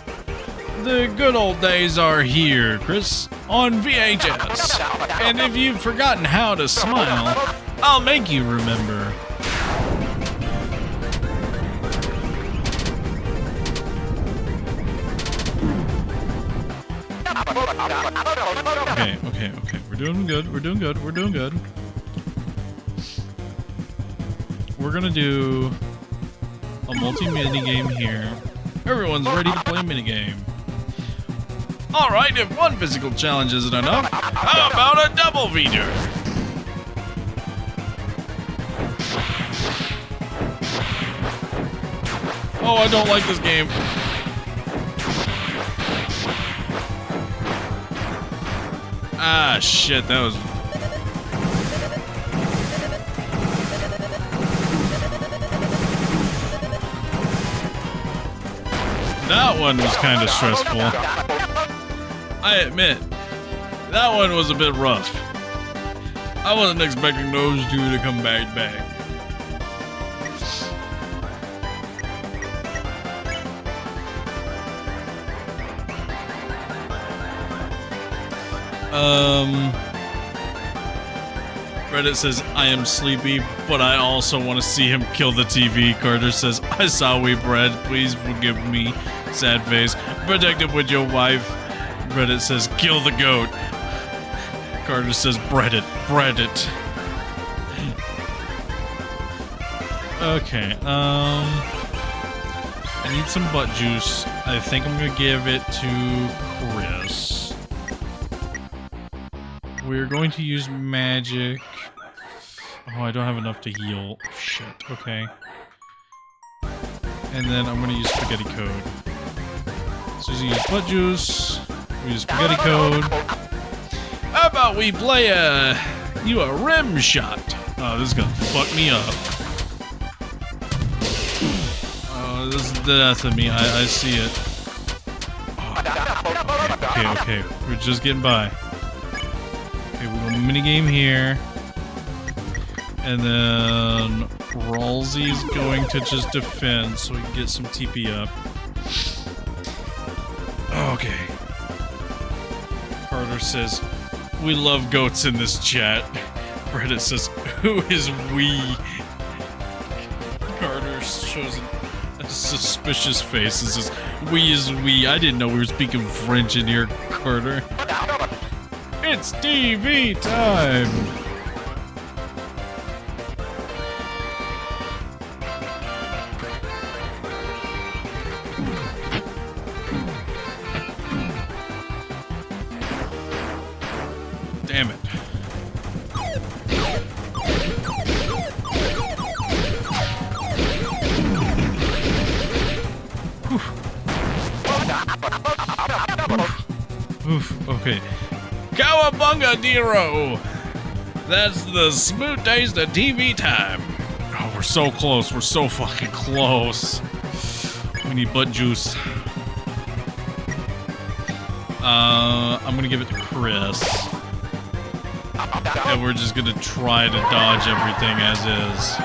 the good old days are here, Chris, on VHS. And if you've forgotten how to smile, I'll make you remember. Okay. We're doing good. We're gonna do a multi-mini game here. Everyone's ready to play a minigame. Alright, if one physical challenge isn't enough, how about a double feeder? Oh, I don't like this game. Ah, shit, that was... That one was kind of stressful. I admit, that one was a bit rough. I wasn't expecting those two to come back. Reddit says, I am sleepy, but I also want to see him kill the TV. Carter says, I saw we bred. Please forgive me. Sad face. Protective with your wife. Reddit says, kill the goat. Carter says, bread it. Okay, I need some butt juice. I think I'm gonna give it to Chris. We're going to use magic. Oh, I don't have enough to heal. Shit, okay. And then I'm gonna use spaghetti code. So we use butt juice. We use spaghetti code. How about we play a rim shot? Oh, this is gonna fuck me up. Oh, this is the death of me. I see it. Oh, okay. We're just getting by. Okay, we got a mini game here. And then Ralsei's going to just defend so we can get some TP up. Okay. Carter says, we love goats in this chat. Reddit says, who is we? Carter shows a suspicious face and says, we is we. I didn't know we were speaking French in here, Carter. It's TV time! Damn it. Oof, okay. Cowabunga, Dero! That's the smooth taste of TV time. Oh, we're so close. We're so fucking close. We need butt juice. I'm gonna give it to Chris. And we're just gonna try to dodge everything as is.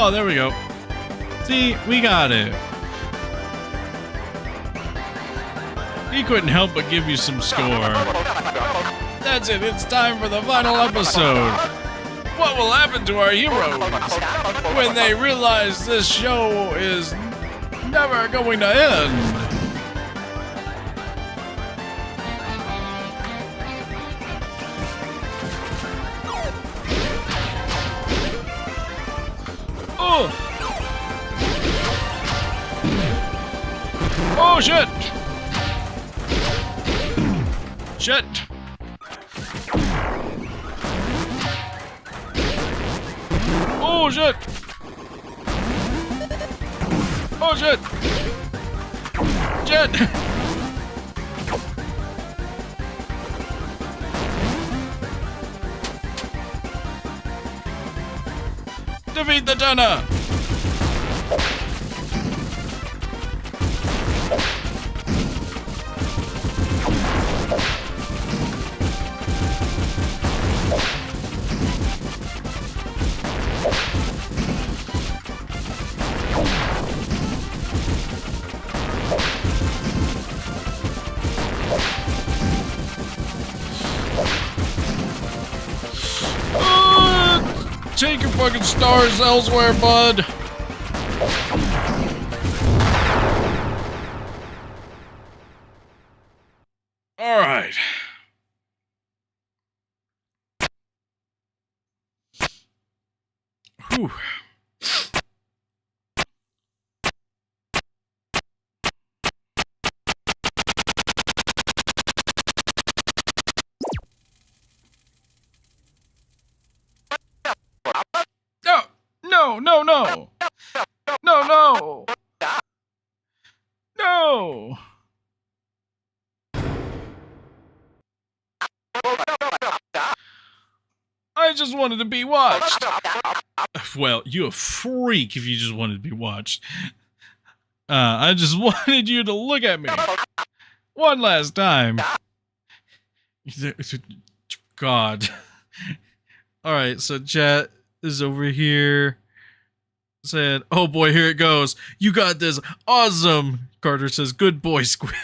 Oh, there we go. See, we got it. He couldn't help but give you some score. That's it, it's time for the final episode. What will happen to our heroes when they realize this show is never going to end? Oh! Oh shit! Shit! Oh shit! Oh shit! Shit! Defeat the Turner! Take your fucking stars elsewhere, bud. All right. Whew. No, no, no. No, no. No. I just wanted to be watched. Well, you a freak if you just wanted to be watched. I just wanted you to look at me. One last time. God. Alright, so chat is over here. Said, oh boy, here it goes. You got this. Awesome. Carter says, good boy, Squid.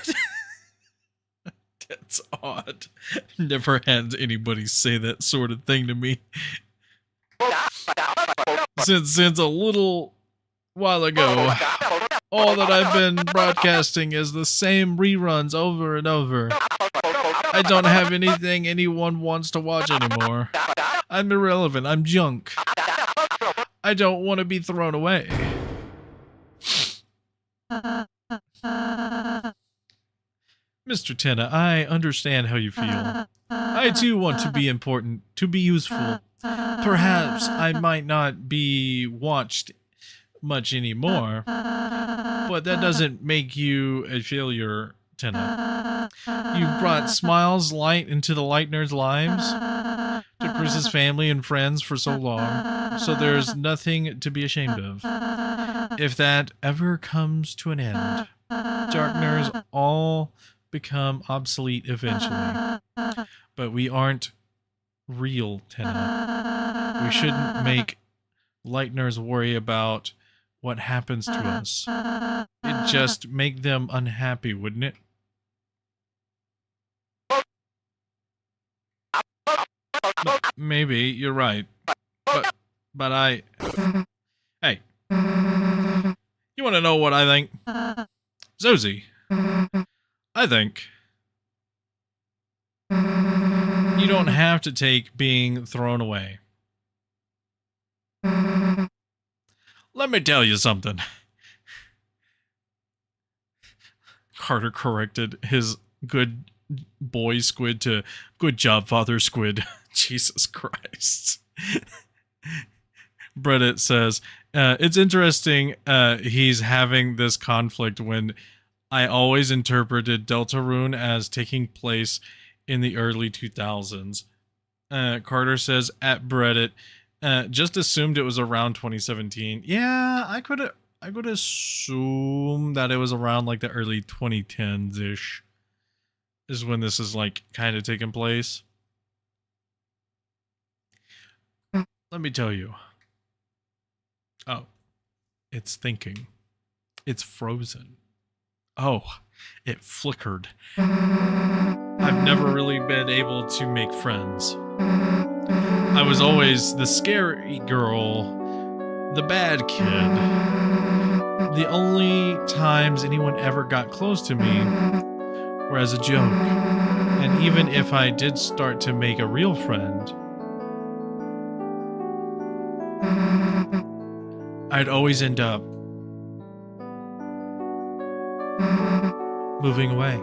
That's odd. Never had anybody say that sort of thing to me. Since a little while ago, all that I've been broadcasting is the same reruns over and over. I don't have anything anyone wants to watch anymore. I'm irrelevant. I'm junk. I don't want to be thrown away. Mr. Tenna, I understand how you feel. I too want to be important, to be useful. Perhaps I might not be watched much anymore, but that doesn't make you a failure, Tenna. You've brought smiles, light into the Lightner's lives, to Chris's family and friends for so long, so there's nothing to be ashamed of. If that ever comes to an end, Darkners all become obsolete eventually. But we aren't real, Tenna. We shouldn't make Lightners worry about what happens to us. It'd just make them unhappy, wouldn't it? Maybe, you're right. But I... Hey. You want to know what I think? Susie, I think you don't have to take being thrown away. Let me tell you something. Carter corrected his good boy squid to good job, Father Squid. Jesus Christ. Reddit says, it's interesting he's having this conflict when I always interpreted Deltarune as taking place in the early 2000s. Carter says, at Reddit, just assumed it was around 2017. Yeah, I could assume that it was around like the early 2010s-ish is when this is like kind of taking place. Let me tell you. Oh, it's thinking. It's frozen. Oh, it flickered. I've never really been able to make friends. I was always the scary girl, the bad kid. The only times anyone ever got close to me were as a joke. And even if I did start to make a real friend, I'd always end up moving away.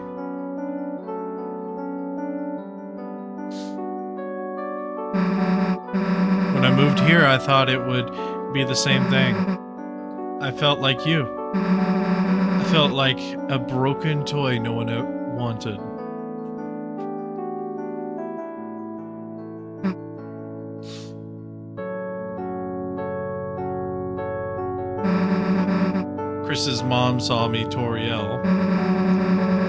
When I moved here, I thought it would be the same thing. I felt like you. I felt like a broken toy no one wanted. Chris's mom saw me, Toriel.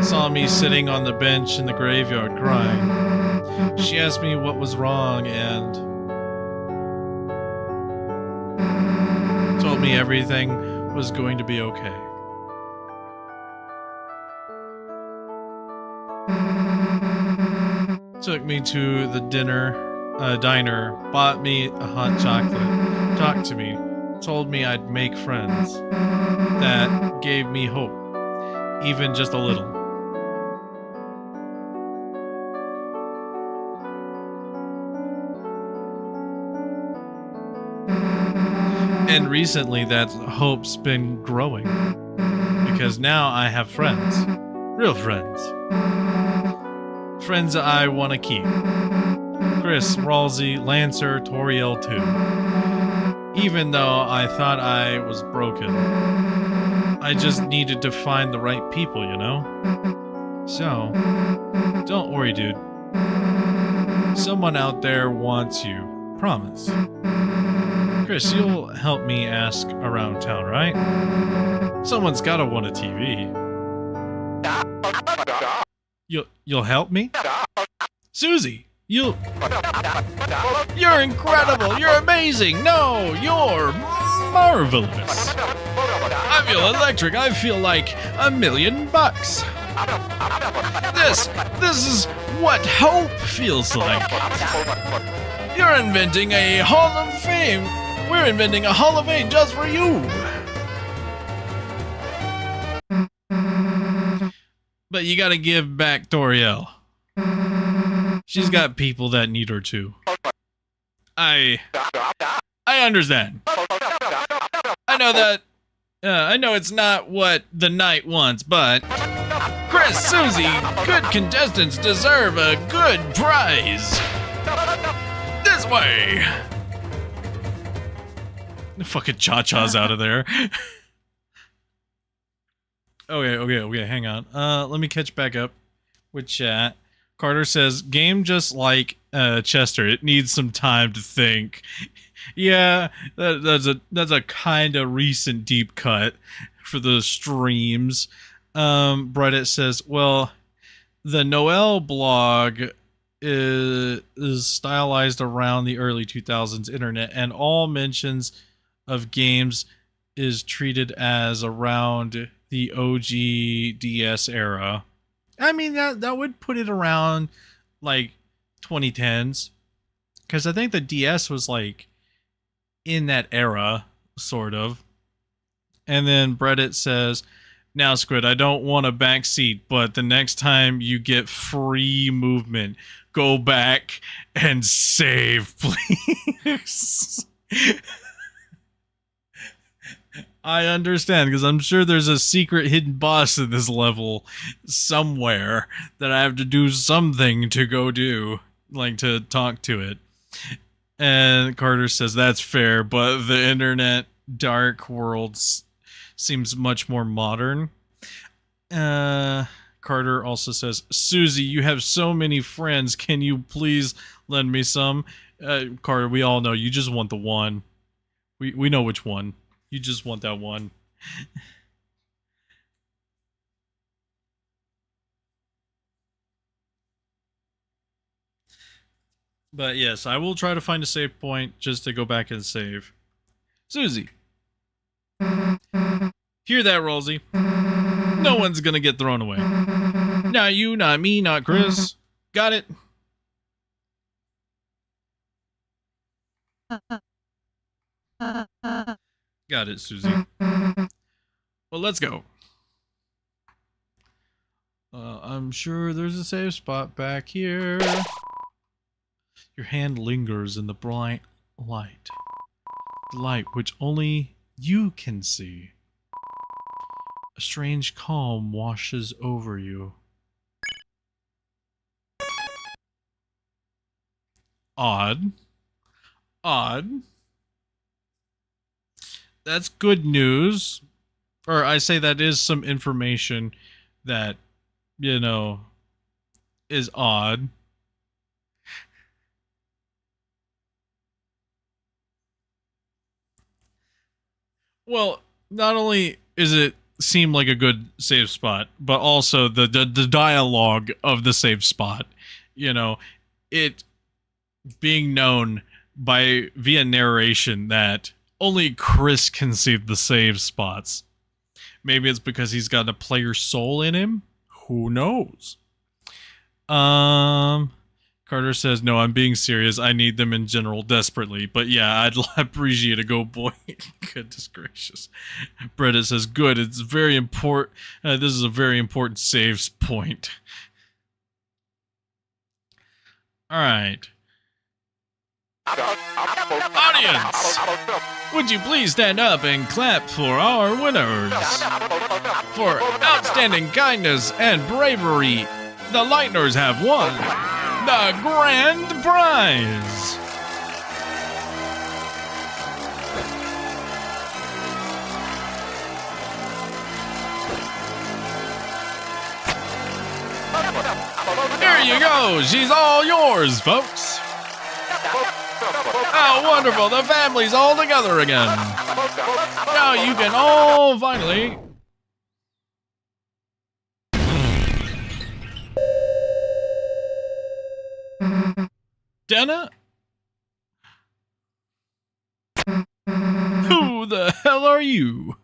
Saw me sitting on the bench in the graveyard crying. She asked me what was wrong and told me everything was going to be okay. Took me to the diner, bought me a hot chocolate, talked to me, told me I'd make friends. That gave me hope, even just a little. And recently that hope's been growing, because now I have friends, real friends. Friends I want to keep. Chris, Ralsei, Lancer, Toriel too. Even though I thought I was broken. I just needed to find the right people, you know? So, don't worry, dude. Someone out there wants you. Promise. Chris, you'll help me ask around town, right? Someone's gotta want a TV. You'll help me? Susie, you're incredible! You're amazing! No, you're marvelous! I feel electric. I feel like $1,000,000. This is what hope feels like. You're inventing a Hall of Fame. We're inventing a Hall of Fame just for you. But you gotta give back Toriel. She's got people that need her too. I understand. I know that. I know it's not what the knight wants, but Chris, Susie, good contestants deserve a good prize. This way. Fucking Cha-Cha's out of there. Okay, hang on. Let me catch back up with chat. Carter says, game just like Chester, it needs some time to think. Yeah, that's a kind of recent deep cut for the streams. Reddit says, well, the Noel blog is stylized around the early 2000s internet, and all mentions of games is treated as around the OG DS era. I mean, that would put it around like 2010s, because I think the DS was like in that era, sort of. And then Reddit says, now Squid, I don't want a back seat, but the next time you get free movement, go back and save, please. I understand, because I'm sure there's a secret hidden boss in this level somewhere that I have to do something to go do, like to talk to it. And Carter says, that's fair, but the internet dark world seems much more modern. Carter also says, Susie, you have so many friends. Can you please lend me some? Carter, we all know you just want the one. We know which one. You just want that one. But yes, I will try to find a save point just to go back and save. Susie. Hear that, Rosie? No one's gonna get thrown away. Not you, not me, not Chris. Got it? Got it, Susie. Well, let's go. I'm sure there's a safe spot back here. Your hand lingers in the bright light. The light which only you can see. A strange calm washes over you. Odd. That's good news. Or I say that is some information that, you know, is odd. Well, not only is it seem like a good save spot, but also the dialogue of the save spot, you know, it being known by via narration that only Chris can save the save spots. Maybe it's because he's got a player soul in him. Who knows? Carter says, no, I'm being serious. I need them in general desperately. But yeah, I'd appreciate a go boy. Goodness gracious. Reddit says, good. It's very important. This is a very important saves point. All right. Audience, would you please stand up and clap for our winners? For outstanding kindness and bravery, the Lightners have won the grand prize. Here you go. She's all yours, folks. How wonderful. The family's all together again. Now you can all finally... Dana? Who the hell are you?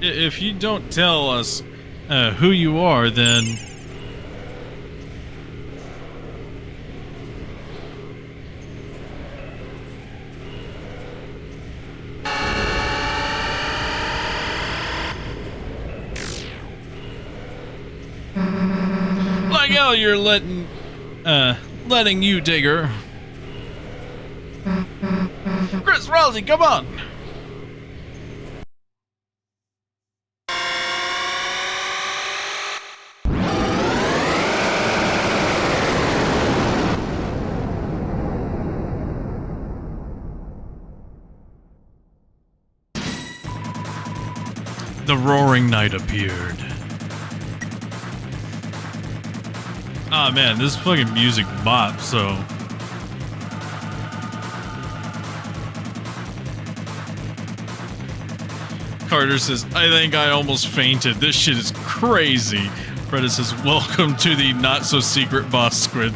If you don't tell us who you are, then... Like hell you're letting you take her. Chris Rousey, come on! The roaring night appeared. Ah man, this fucking music bop, so... Carter says, I think I almost fainted. This shit is crazy. Reddit says, welcome to the not-so-secret boss squid.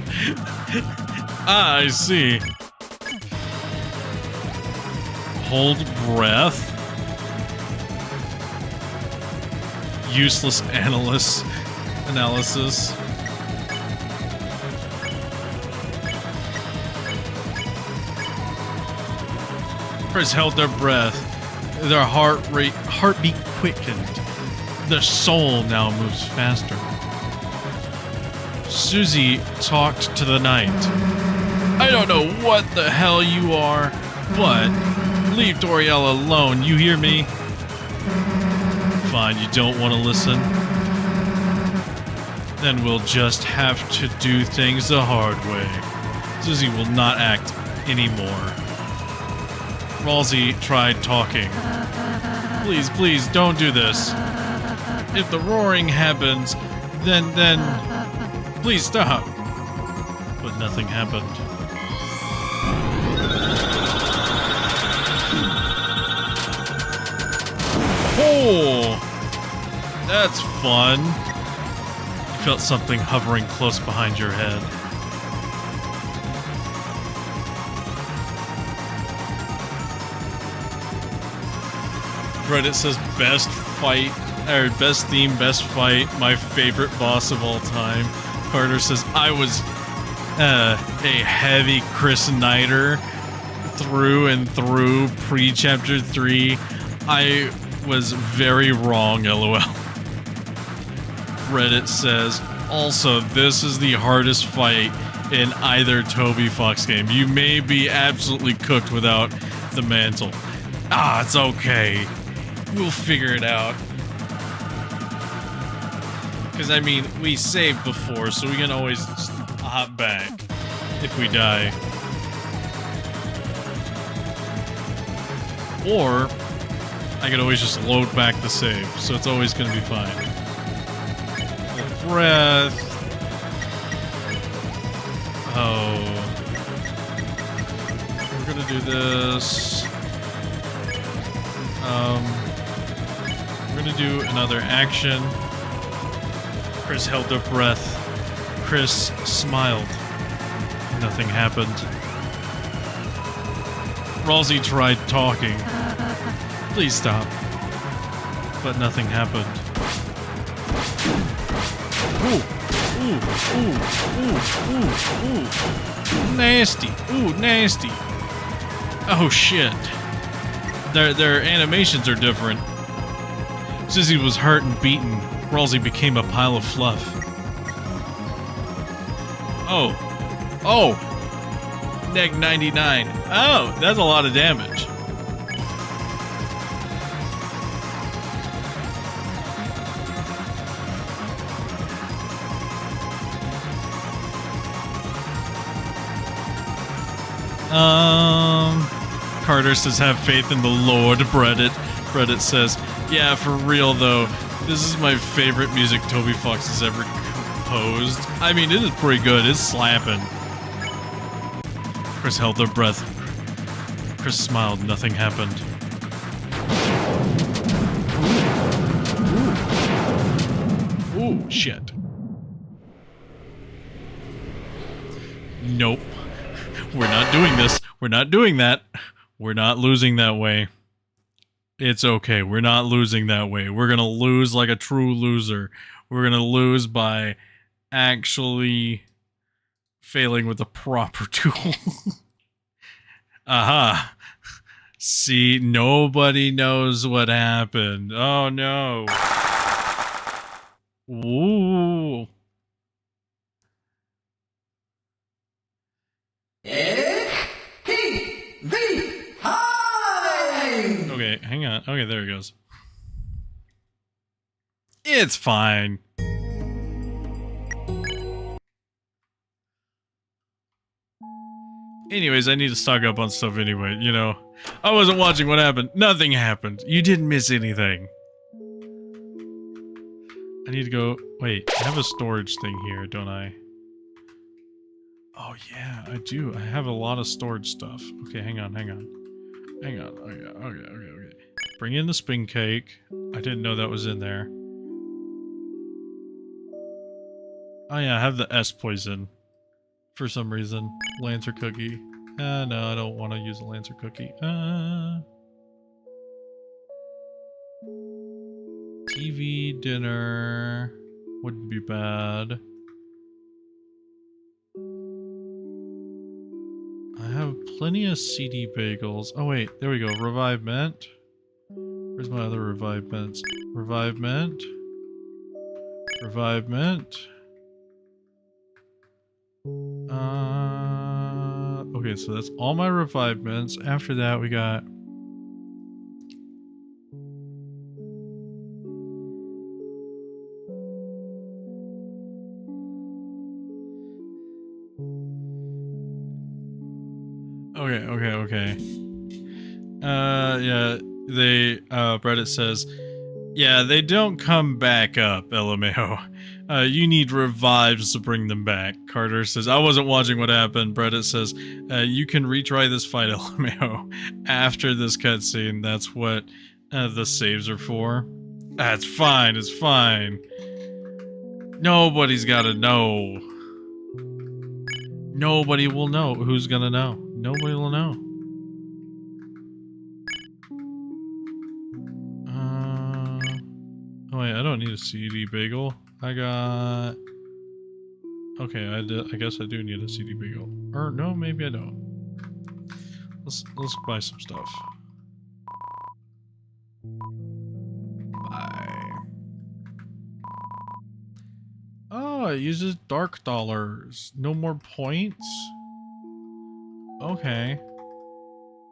Ah, I see. Hold breath. Useless analysis. Chris held their breath. Their heartbeat quickened. Their soul now moves faster. Susie talked to the night. I don't know what the hell you are, but leave Toriel alone, you hear me? Fine, you don't want to listen? Then we'll just have to do things the hard way. Susie will not act anymore. Ralsei tried talking. Please, please, don't do this. If the roaring happens, then... Please stop. But nothing happened. Oh! That's fun. You felt something hovering close behind your head. Reddit says best fight, or best theme, best fight, my favorite boss of all time. Carter says I was a heavy Chris Snyder through and through pre-chapter 3. I was very wrong, lol. Reddit says, also, this is the hardest fight in either Toby Fox game. You may be absolutely cooked without the mantle. Ah, it's okay. We'll figure it out. Because, I mean, we saved before, so we can always just hop back if we die. Or, I could always just load back the save, so it's always going to be fine. Breath. Oh. We're going to do this. We're going to do another action. Chris held their breath. Chris smiled. Nothing happened. Ralsei tried talking. Please stop. But nothing happened. Ooh. Nasty. Ooh, nasty. Oh shit. Their animations are different. Susie was hurt and beaten. Ralsei became a pile of fluff. Oh. Neg 99. Oh, that's a lot of damage. Carter says, have faith in the Lord, Reddit says, yeah, for real though, this is my favorite music Toby Fox has ever composed. I mean, it is pretty good, it's slapping. Chris held their breath. Chris smiled, nothing happened. Ooh, shit. Nope. We're not doing this. We're not doing that. We're not losing that way. It's okay. We're not losing that way. We're gonna lose like a true loser. We're gonna lose by actually failing with the proper tool. Aha. See, nobody knows what happened. Oh no. Ooh. Okay, hang on. Okay, there it goes. It's fine. Anyways, I need to stock up on stuff anyway, you know. I wasn't watching what happened. Nothing happened. You didn't miss anything. need to go. Wait, I have a storage thing here, don't I? Oh yeah, I do. I have a lot of storage stuff. Okay, hang on. Okay. Bring in the spin cake. I didn't know that was in there. Oh yeah, I have the S poison. For some reason. Lancer cookie. No, I don't want to use a Lancer cookie. TV dinner wouldn't be bad. I have plenty of CD bagels. Oh wait, there we go. Revive mint. Where's my other revive mints? Revive mint. Revive mint. Okay, so that's all my revive mints. After that, we got okay. Yeah, Reddit says, yeah, they don't come back up, LMAO. You need revives to bring them back. Carter says, I wasn't watching what happened. Reddit says, you can retry this fight, LMAO, after this cutscene. That's what the saves are for. That's fine, it's fine. Nobody's gotta know. Nobody will know. Who's gonna know? Nobody will know. Oh wait, I don't need a CD bagel. I got... Okay, I guess I do need a CD bagel. Or no, maybe I don't. Let's buy some stuff. Buy. Oh, it uses dark dollars. No more points? Okay.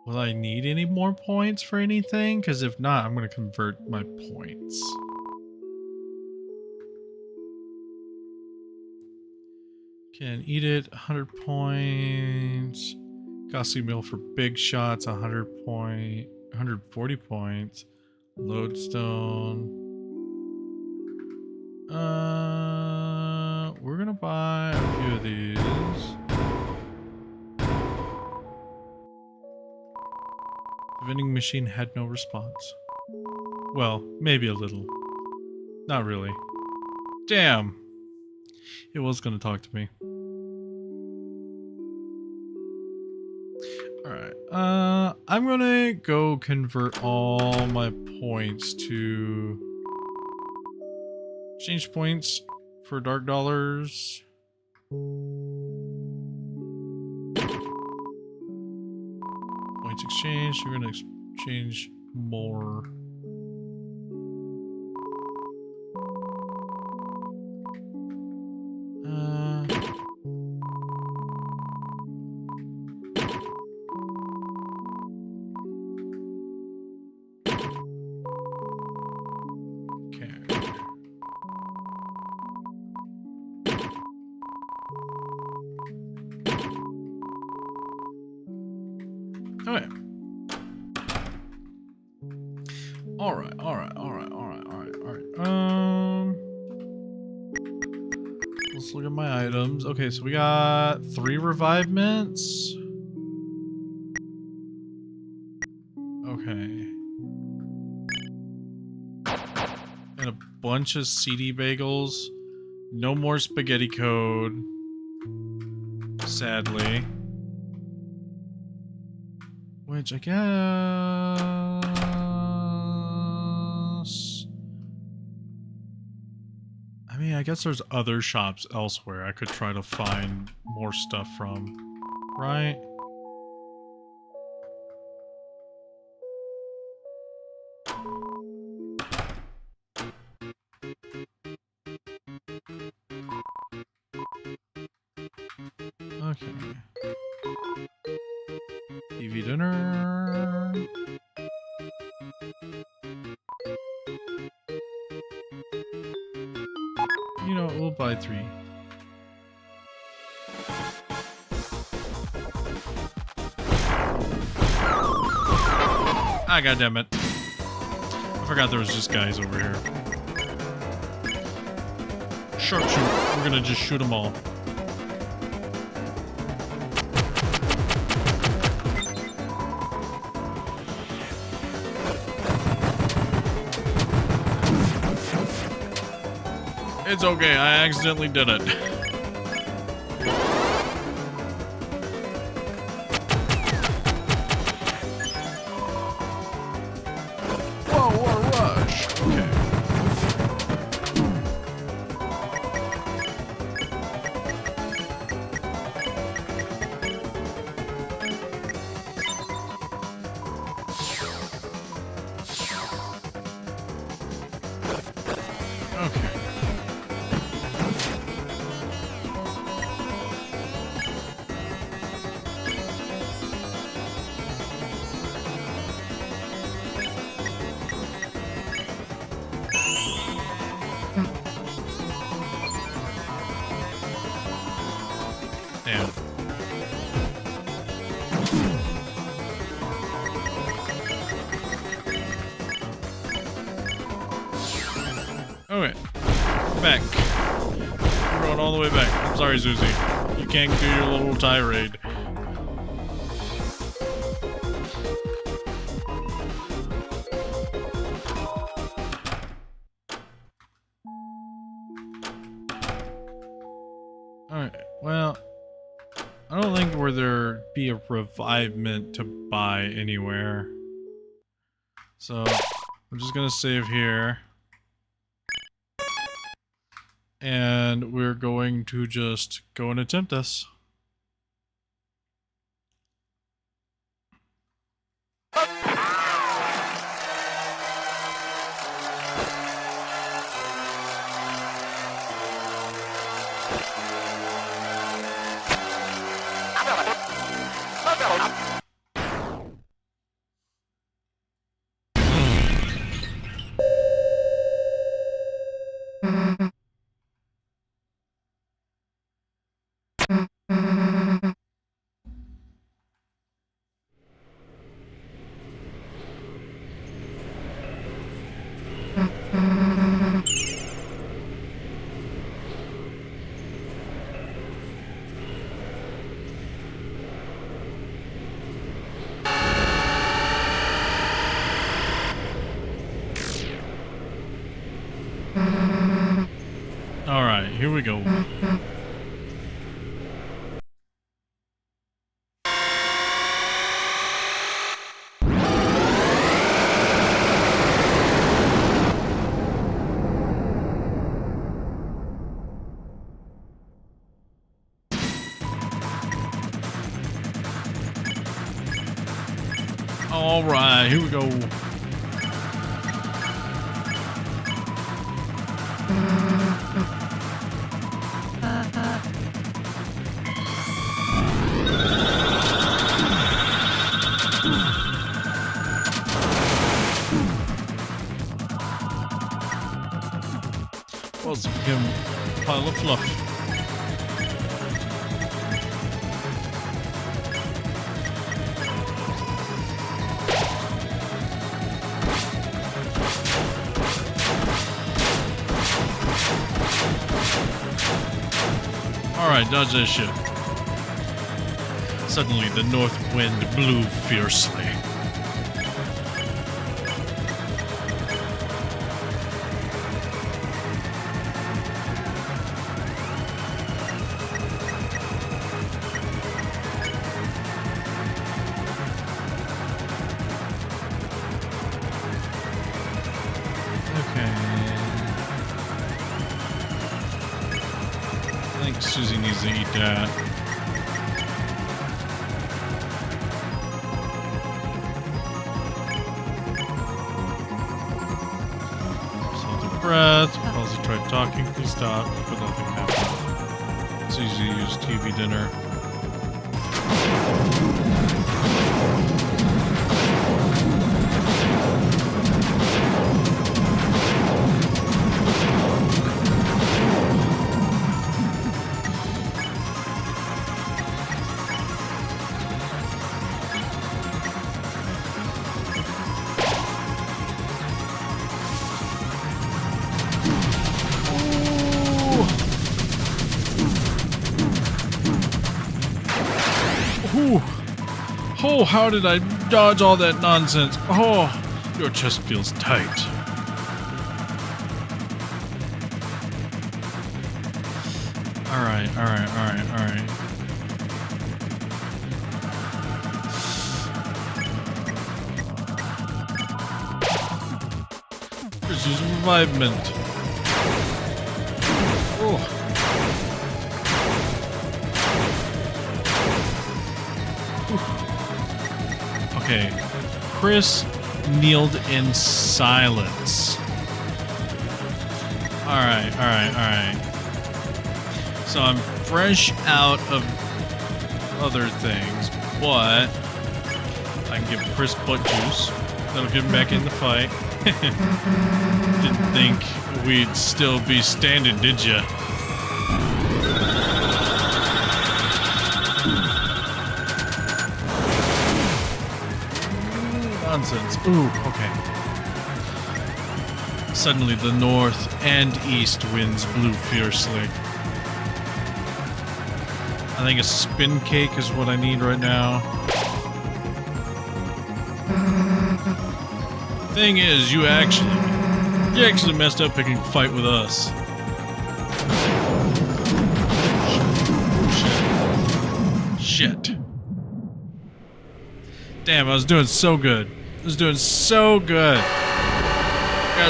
Will I need any more points for anything? Because if not, I'm going to convert my points. Can eat it, 100 points. Costly meal for big shots, 140 points. Lodestone. We're gonna buy a few of these. The vending machine had no response. Well, maybe a little. Not really. Damn. It was gonna talk to me. Alright, I'm gonna go convert all my points to exchange points for dark dollars. Points exchange, you're gonna exchange more. Let's look at my items. Okay, so we got 3 revive mints. Okay. And a bunch of CD bagels. No more spaghetti code. Sadly. Which I guess... I mean, I guess there's other shops elsewhere I could try to find more stuff from, right? Okay. TV dinner. You know, we'll buy 3. Ah, goddammit. I forgot there was just guys over here. Sharpshoot. We're gonna just shoot them all. It's okay, I accidentally did it. Whoa, what a rush! Okay. Okay. Damn. Okay. Back. We're going all the way back. I'm sorry, Susie. You can't do your little tirade. Alright, well, I don't think where there be a revivement to buy anywhere. So, I'm just gonna save here. And we're going to just go and attempt this. Alright, here we go. Alright, here we go. Well, it's become a pile of fluff. Alright, dodge that shit. Suddenly, the north wind blew fiercely. I think Susie needs to eat that. Salted breath. Palsy tried talking. Please stop. But nothing happened. Susie used TV dinner. Whew. Oh, how did I dodge all that nonsense? Oh, your chest feels tight. Alright. Just use revivement. Oh. Okay, Chris kneeled in silence. Alright. So I'm fresh out of other things, but I can give Chris butt juice. That'll get him back in the fight. Didn't think we'd still be standing, did ya? Nonsense. Ooh, okay. Suddenly the north and east winds blew fiercely. I think a spin cake is what I need right now. Thing is, you actually messed up picking a fight with us. Shit. Damn, I was doing so good. Got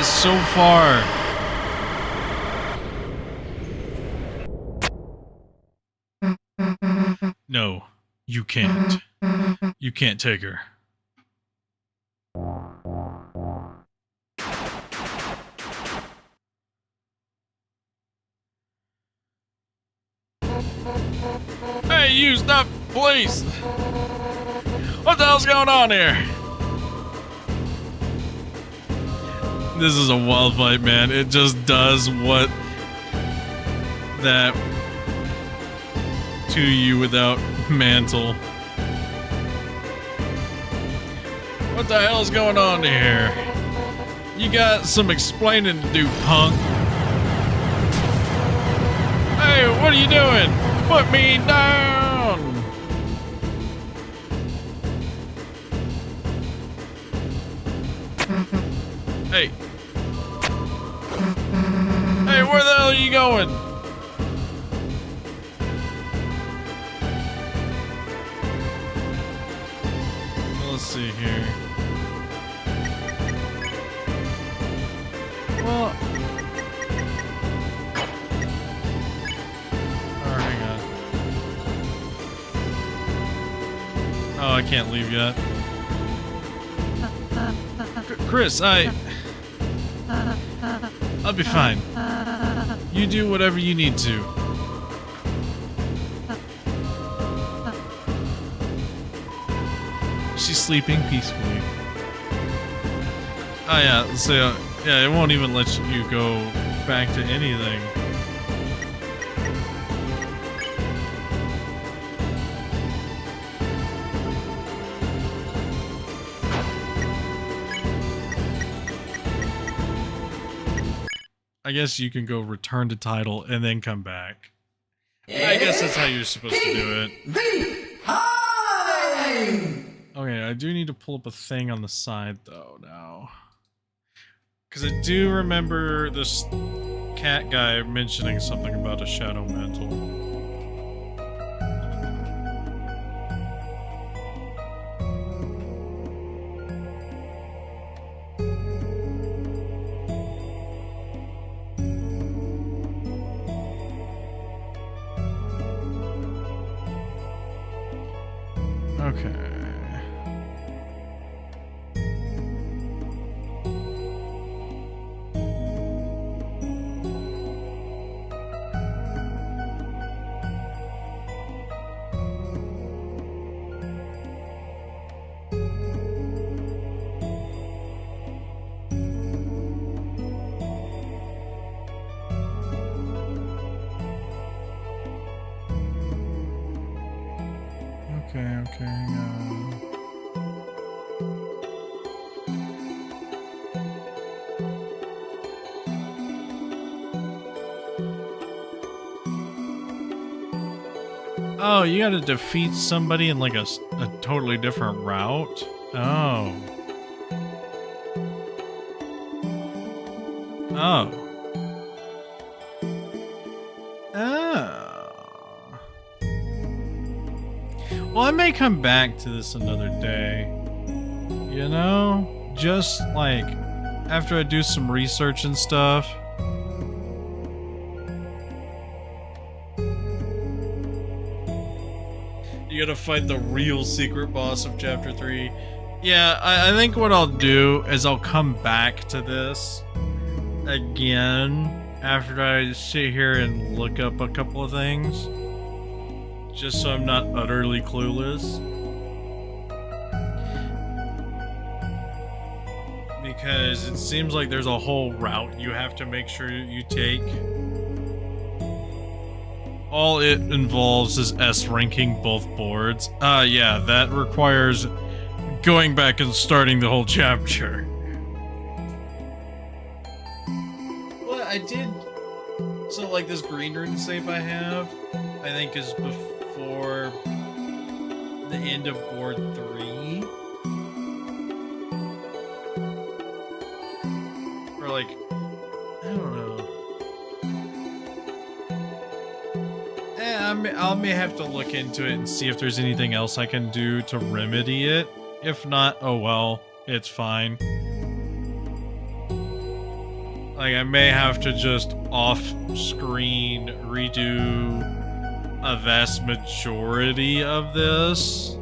so far. No, you can't. You can't take her. Hey, you stop, please! What the hell's going on here? This is a wild fight, man. It just does what that to you without mantle. What the hell's going on here? You got some explaining to do, punk. Hey, what are you doing? Put me down! Hey. Hey, where the hell are you going? Let's see here. Well... Oh, hang on. Oh, I can't leave yet. Chris, I'll be fine. You do whatever you need to. She's sleeping peacefully. Oh yeah, so yeah, it won't even let you go back to anything. I guess you can go return to title and then come back. I guess that's how you're supposed to do it. Okay, I do need to pull up a thing on the side though now. Because I do remember this cat guy mentioning something about a shadow mantle. Okay. Okay, hang on. Oh, you gotta defeat somebody in like a totally different route? Oh. Oh. Oh. Well, I may come back to this another day. You know? Just like after I do some research and stuff. You gotta fight the real secret boss of chapter 3. Yeah, I think what I'll do is I'll come back to this again after I sit here and look up a couple of things. Just so I'm not utterly clueless. Because it seems like there's a whole route you have to make sure you take. All it involves is S-ranking both boards. Yeah, that requires going back and starting the whole chapter. Well, I did... So, like, this green rune save I have, I think is before the end of board 3. Or, like, I don't know. I may have to look into it and see if there's anything else I can do to remedy it. If not, oh well, it's fine. Like, I may have to just off-screen redo a vast majority of this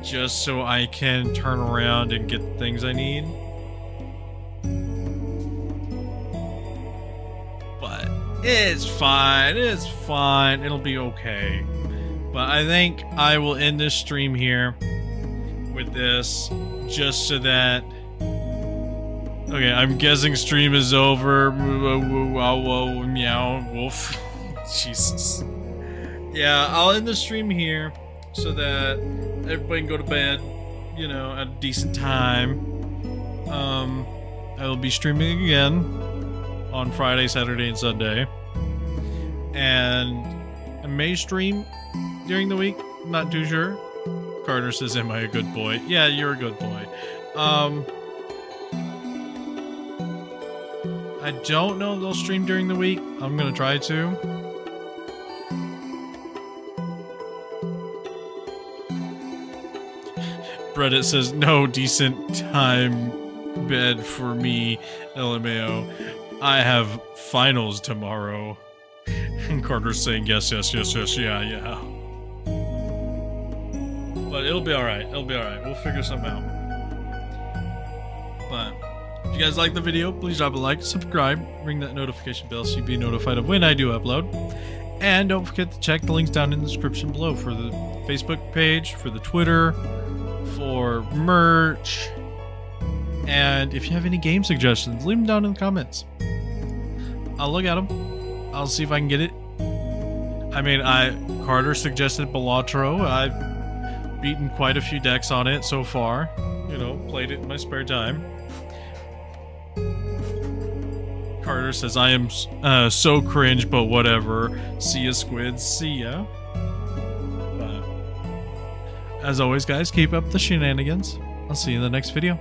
just so I can turn around and get the things I need. But it's fine, it'll be okay. But I think I will end this stream here with this, just so that... Okay, I'm guessing stream is over. Meow, wolf. Jesus. Yeah, I'll end the stream here, so that everybody can go to bed, you know, at a decent time. I will be streaming again on Friday, Saturday, and Sunday. And I may stream during the week, not too sure. Carter says, am I a good boy? Yeah, you're a good boy. I don't know if they'll stream during the week. I'm gonna try to. Reddit says, no decent time bed for me, LMAO. I have finals tomorrow. And Carter's saying, yes, yeah. But it'll be alright, We'll figure something out. But if you guys like the video, please drop a like, subscribe, ring that notification bell so you'll be notified of when I do upload. And don't forget to check the links down in the description below for the Facebook page, for the Twitter, for merch. And if you have any game suggestions, leave them down in the comments. I'll look at them. I'll see if I can get it. I mean, Carter suggested Balatro. I've beaten quite a few decks on it so far. You know, played it in my spare time. Carter says, I am so cringe, but whatever. See ya, squids. See ya. But, as always, guys, keep up the shenanigans. I'll see you in the next video.